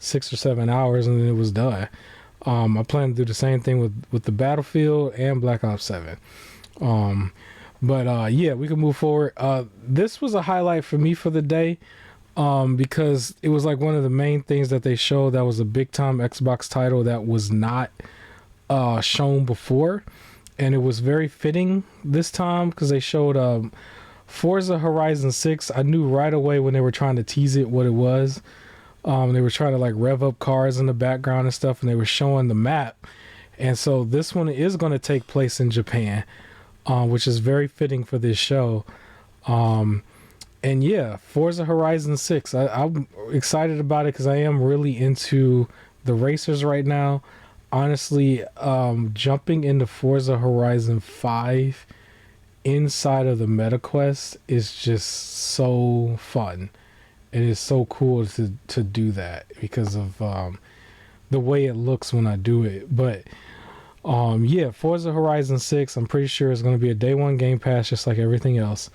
6 or 7 hours, and then it was done. I plan to do the same thing with the Battlefield and Black Ops 7. We can move forward. This was a highlight for me for the day because it was like one of the main things that they showed that was a big time Xbox title that was not shown before. And it was very fitting this time because they showed Forza Horizon 6. I knew right away when they were trying to tease it what it was. They were trying to like rev up cars in the background and stuff, and they were showing the map. And so this one is going to take place in Japan, which is very fitting for this show. Forza Horizon 6. I'm excited about it because I am really into the racers right now. Honestly, jumping into Forza Horizon 5 inside of the MetaQuest is just so fun. It is so cool to do that because of the way it looks when I do it. But Forza Horizon 6, I'm pretty sure it's going to be a day one Game Pass just like everything else.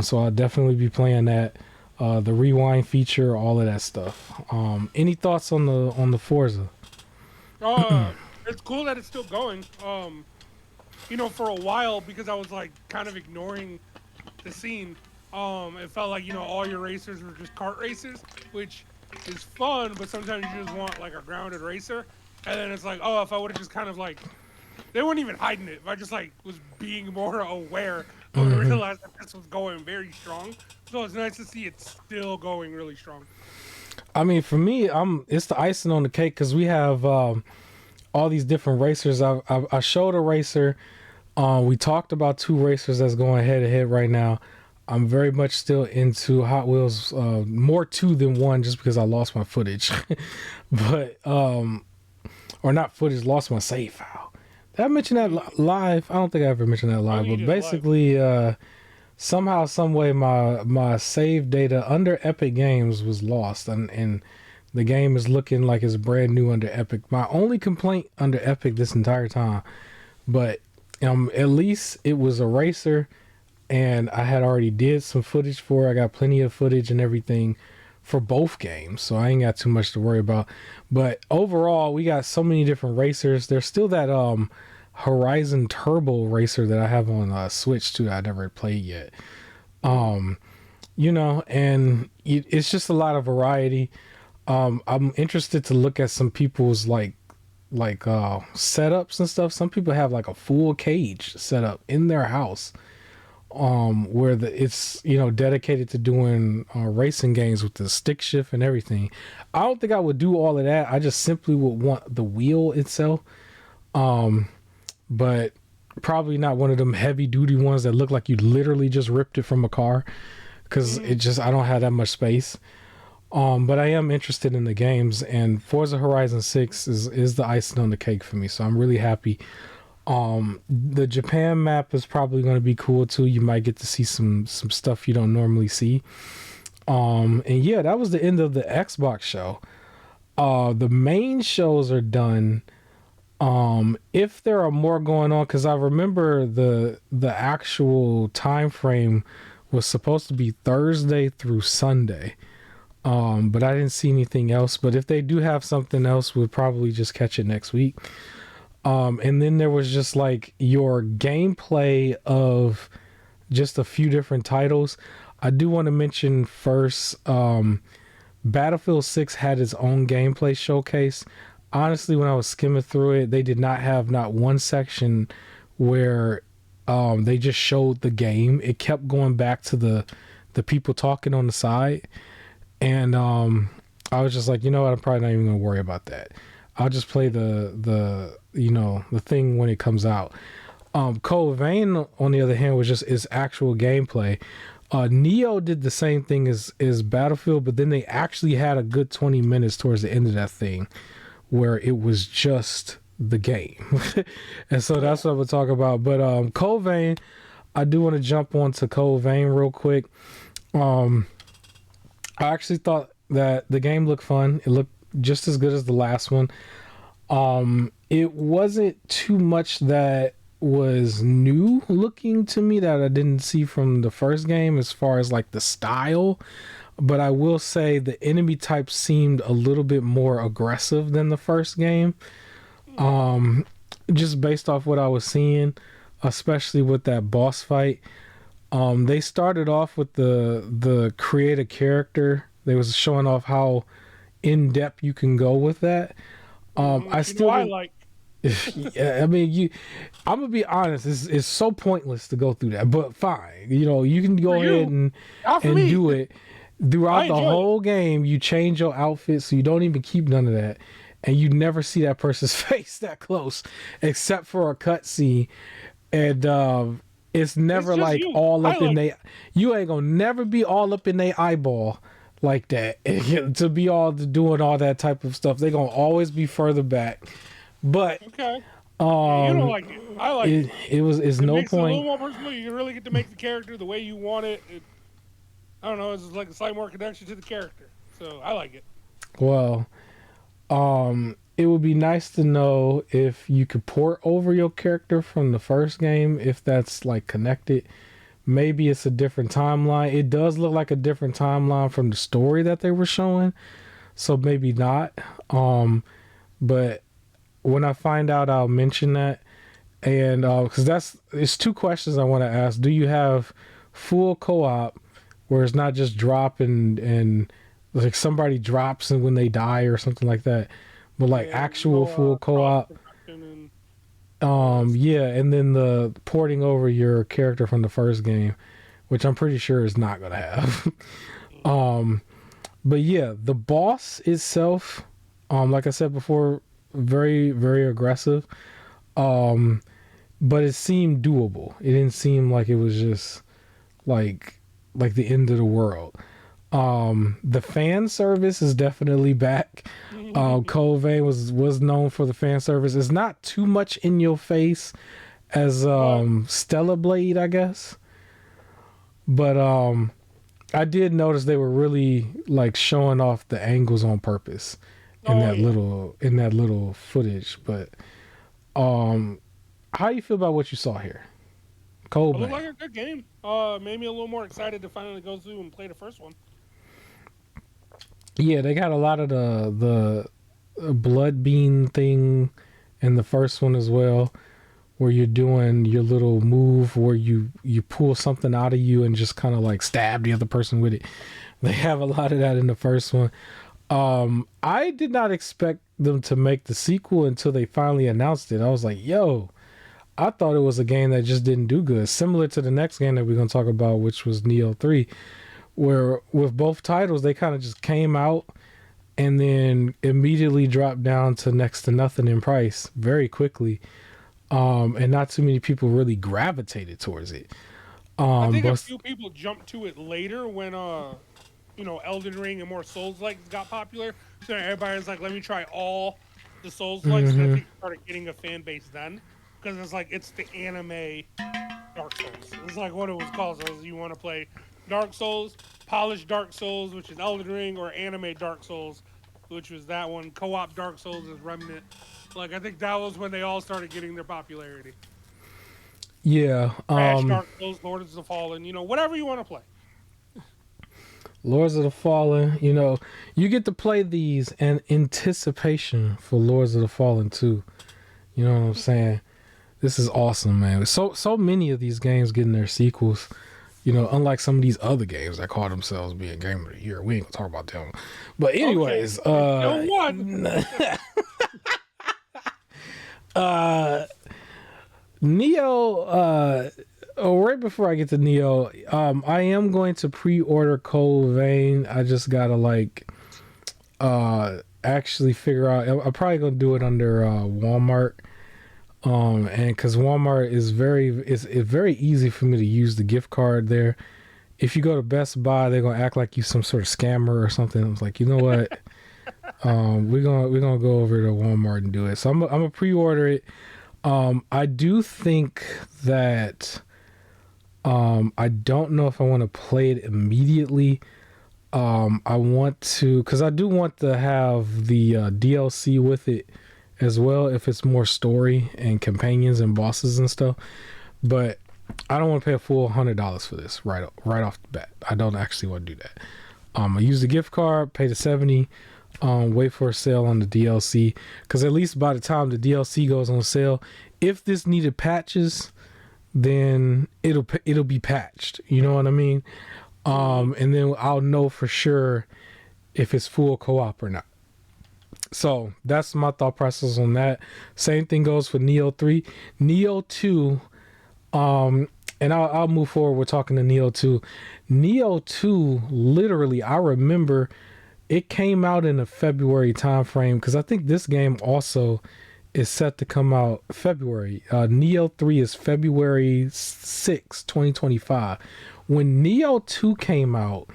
So I'll definitely be playing that. the rewind feature, all of that stuff. Any thoughts on the Forza? It's cool that it's still going. For a while, because I was like kind of ignoring the scene, it felt like all your racers were just kart racers, which is fun, but sometimes you just want like a grounded racer. And then it's like, oh, if I would have just kind of like, they weren't even hiding it. If I just like was being more aware, I would realize that this was going very strong. So it's nice to see it's still going really strong. I mean, for me, it's the icing on the cake because we have all these different racers. I showed a racer. We talked about 2 racers that's going head to head right now. I'm very much still into Hot Wheels, more 2 than 1, just because I lost my footage. But or not footage, lost my save file. Did I mention that live? I don't think I ever mentioned that live. But basically, somehow, some way, my save data under Epic Games was lost, and the game is looking like it's brand new under Epic. My only complaint under Epic this entire time, but at least it was a racer, and I had already did some footage for it. I got plenty of footage and everything for both games, so I ain't got too much to worry about. But overall, we got so many different racers. There's still that Horizon Turbo racer that I have on Switch too that I never played yet. And it's just a lot of variety. I'm interested to look at some people's like setups and stuff. Some people have like a full cage setup in their house, where it's dedicated to doing racing games with the stick shift and everything. I don't think I would do all of that. I just simply would want the wheel itself, but probably not one of them heavy duty ones that look like you literally just ripped it from a car, because I don't have that much space. But I am interested in the games, and Forza Horizon 6 is the icing on the cake for me, so I'm really happy. The Japan map is probably going to be cool too. You might get to see some stuff you don't normally see. And yeah, that was the end of the Xbox show. The main shows are done. If there are more going on, because I remember the actual time frame was supposed to be Thursday through Sunday. But I didn't see anything else. But if they do have something else, we'll probably just catch it next week. And then there was just like your gameplay of just a few different titles. I do want to mention first, Battlefield 6 had its own gameplay showcase. Honestly, when I was skimming through it, they did not have not one section where they just showed the game. It kept going back to the people talking on the side. And I was just like, you know what, I'm probably not even gonna worry about that. I'll just play the thing when it comes out. Code Vein, on the other hand, was just its actual gameplay. Nioh did the same thing as Battlefield, but then they actually had a good 20 minutes towards the end of that thing where it was just the game. And so that's what we'll talk about. But Code Vein, I do want to jump onto Code Vein real quick. I actually thought that the game looked fun. It looked just as good as the last one. It wasn't too much that was new looking to me that I didn't see from the first game as far as like the style, but I will say the enemy type seemed a little bit more aggressive than the first game, just based off what I was seeing, especially with that boss fight. They started off with the create a character. They was showing off how in depth you can go with that. I still yeah, I mean, I'm gonna be honest. It's so pointless to go through that, but fine. You can go ahead and do it throughout the whole game. You change your outfit, so you don't even keep none of that, and you never see that person's face that close, except for a cutscene, and it's never like you. All up in they. You ain't gonna never be all up in their eyeball like that to be all doing all that type of stuff. They're gonna always be further back. But okay, you don't like it. I like it. It's no point. It makes it a little more personal. You can really get to make the character the way you want it. I don't know. It's like a slight more connection to the character. So I like it. Well, it would be nice to know if you could port over your character from the first game, if that's like connected. maybe it's a different timeline. It does look like a different timeline from the story that they were showing, so maybe not. But when I find out, I'll mention that. And because it's two questions I want to ask. Do you have full co-op where it's not just drop and like somebody drops and when they die or something like that, but like actual full co-op? Yeah, and then the porting over your character from the first game, which I'm pretty sure is not gonna have. But yeah, the boss itself, like I said before, very, very aggressive. But it seemed doable. It didn't seem like it was just like the end of the world. The fan service is definitely back. Code Vein was known for the fan service. It's not too much in your face as Stellar Blade, I guess. But I did notice they were really like showing off the angles on purpose in that little footage. But how do you feel about what you saw here? Code Vein. It looked like a good game. Made me a little more excited to finally go through and play the first one. Yeah, they got a lot of the blood bean thing in the first one as well, where you're doing your little move where you pull something out of you and just kind of like stab the other person with it. They have a lot of that in the first one. I did not expect them to make the sequel until they finally announced it. I was like, yo, I thought it was a game that just didn't do good. Similar to the next game that we're going to talk about, which was Nioh 3, where with both titles, they kind of just came out and then immediately dropped down to next to nothing in price very quickly. And not too many people really gravitated towards it. I think a few people jumped to it later when, Elden Ring and more Souls-likes got popular. So everybody's like, let me try all the Souls-likes. And I think started getting a fan base then. Because it's like, it's the anime Dark Souls. It's like what it was called. So you want to play Dark Souls, polished Dark Souls, which is Elden Ring, or anime Dark Souls, which was that one. Co-op Dark Souls is Remnant. Like, I think that was when they all started getting their popularity. Yeah. Crash Dark Souls, Lords of the Fallen, whatever you want to play. Lords of the Fallen, you get to play these in anticipation for Lords of the Fallen too. You know what I'm saying? This is awesome, man. So many of these games getting their sequels. Unlike some of these other games that call themselves being Game of the Year. We ain't gonna talk about them. But anyways, Nioh, right before I get to Nioh, I am going to pre-order Code Vein. I just gotta actually figure out. I'm probably gonna do it under Walmart. And because Walmart is it's very easy for me to use the gift card there. If you go to Best Buy, they're gonna act like you some sort of scammer or something. I was like, you know what? We're gonna go over to Walmart and do it. So I'm gonna pre-order it. I do think that I don't know if I want to play it immediately. I want to, because I do want to have the DLC with it as well, if it's more story and companions and bosses and stuff. But I don't want to pay a full $100 for this right off the bat. I don't actually want to do that. I use the gift card, pay the $70, wait for a sale on the DLC, because at least by the time the DLC goes on sale, if this needed patches, then it'll be patched. You know what I mean? And then I'll know for sure if it's full co-op or not. So that's my thought process on that. Same thing goes for Nioh 3. Nioh 2, and I'll move forward with talking to Nioh 2. Nioh 2, literally, I remember it came out in a February time frame, because I think this game also is set to come out February. Nioh 3 is February 6, 2025. When Nioh 2 came out,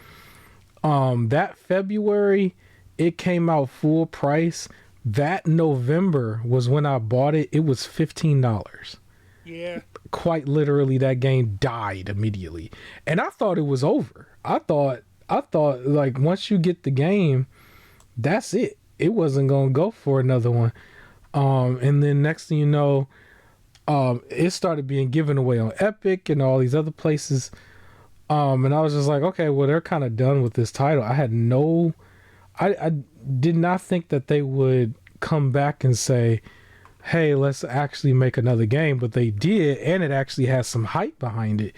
that February, it came out full price. That November was when I bought it. It was $15. Yeah. Quite literally, that game died immediately. And I thought it was over. I thought like once you get the game, that's it. It wasn't going to go for another one. And then next thing you know, it started being given away on Epic and all these other places. And I was just like, okay, well, they're kind of done with this title. I did not think that they would come back and say, hey, let's actually make another game, but they did, and it actually has some hype behind it.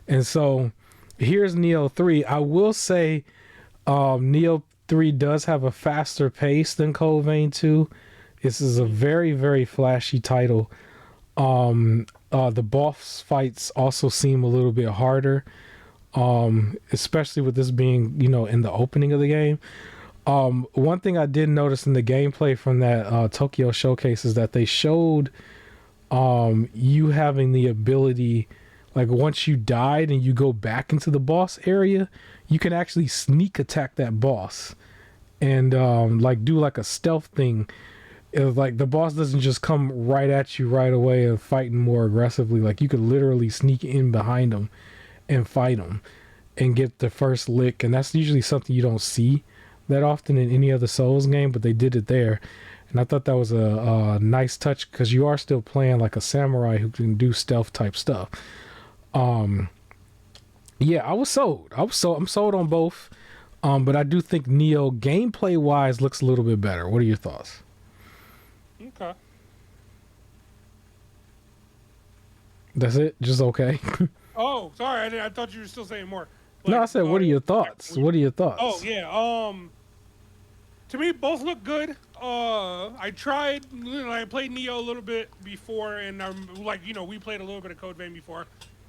And so here's Nioh 3. I will say Nioh 3 does have a faster pace than Code Vein 2. This is a very, very flashy title. The boss fights also seem a little bit harder, especially with this being, in the opening of the game. One thing I did notice in the gameplay from that Tokyo showcase is that they showed you having the ability, like once you died and you go back into the boss area, you can actually sneak attack that boss and like do like a stealth thing. It's like the boss doesn't just come right at you right away and fighting more aggressively. Like you could literally sneak in behind them and fight them and get the first lick, and that's usually something you don't see that often in any other Souls game, but they did it there, and I thought that was a nice touch because you are still playing like a samurai who can do stealth type stuff. Yeah, I'm sold on both, but I do think Nioh gameplay wise looks a little bit better. What are your thoughts? Okay. That's it? Just okay? Oh, sorry. I thought you were still saying more. No, I said, what are your thoughts? What are your thoughts? Oh, yeah. To me, both look good. I played Nioh a little bit before, and we played a little bit of Code Vein before,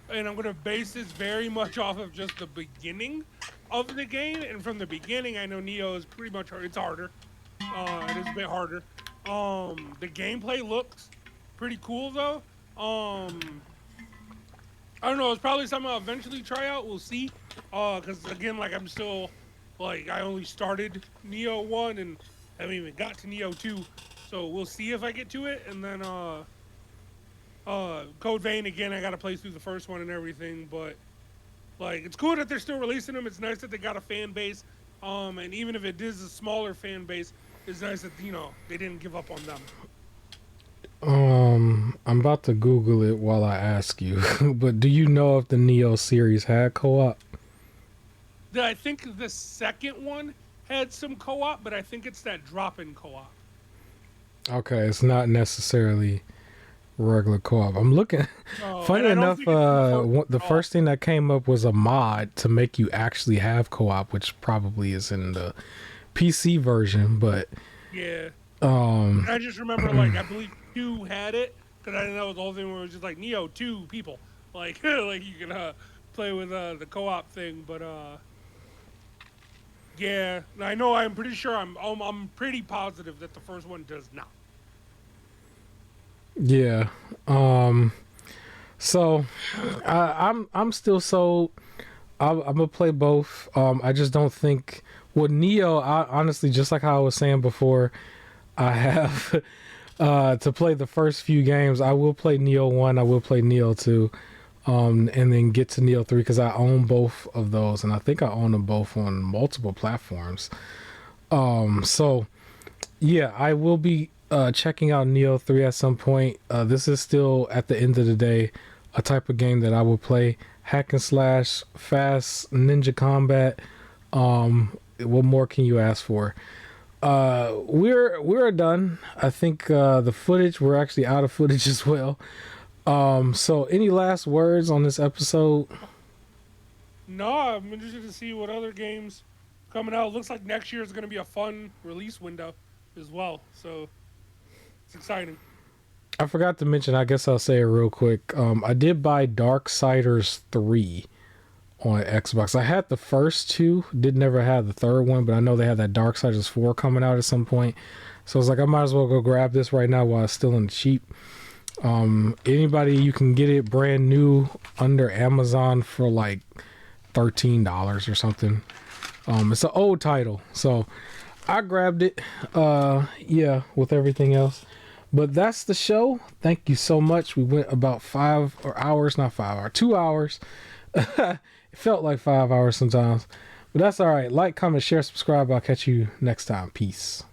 and I'm gonna base this very much off of just the beginning of the game. And from the beginning, I know Nioh is pretty much it's harder. It is a bit harder. The gameplay looks pretty cool though. I don't know. It's probably something I'll eventually try out. We'll see. Because again, I'm still, I only started Nioh 1 and haven't even got to Nioh 2. So we'll see if I get to it. And then, Code Vein, again, I got to play through the first one and everything. But, it's cool that they're still releasing them. It's nice that they got a fan base. And even if it is a smaller fan base, it's nice that, they didn't give up on them. I'm about to Google it while I ask you, but do you know if the Nioh series had co-op? I think the second one had some co-op, but I think it's that drop-in co-op. Okay, it's not necessarily regular co-op. I'm looking. Funny enough, the first thing that came up was a mod to make you actually have co-op, which probably is in the PC version, but yeah. I just remember, I believe 2 had it, because I didn't know the whole thing where it was just Nioh 2 people, you can play with the co-op thing, but yeah, I know. I'm pretty sure. I'm pretty positive that the first one does not. Yeah. So I'm still sold. I'm gonna play both. I just don't think with Nioh. Honestly, just like how I was saying before, I have to play the first few games. I will play Nioh 1. I will play Nioh 2. And then get to Nioh 3 because I own both of those, and I think I own them both on multiple platforms. So yeah, I will be checking out Nioh 3 at some point. This is still, at the end of the day, a type of game that I will play. Hack and slash, fast ninja combat. What more can you ask for? We're done. I think the footage, we're actually out of footage as well. So any last words on this episode? No, I'm interested to see what other games coming out. Looks like next year is going to be a fun release window as well. So it's exciting. I forgot to mention, I guess I'll say it real quick. I did buy Darksiders 3 on Xbox. I had the first 2, did never have the third one, but I know they had that Darksiders 4 coming out at some point. So I was like, I might as well go grab this right now while it's still in the cheap. Anybody, you can get it brand new under Amazon for $13 or something. It's an old title, so I grabbed it. Yeah, with everything else. But that's the show. Thank you so much. We went about 2 hours. It felt like 5 hours sometimes, but that's all right. Like, comment, share, subscribe. I'll catch you next time. Peace.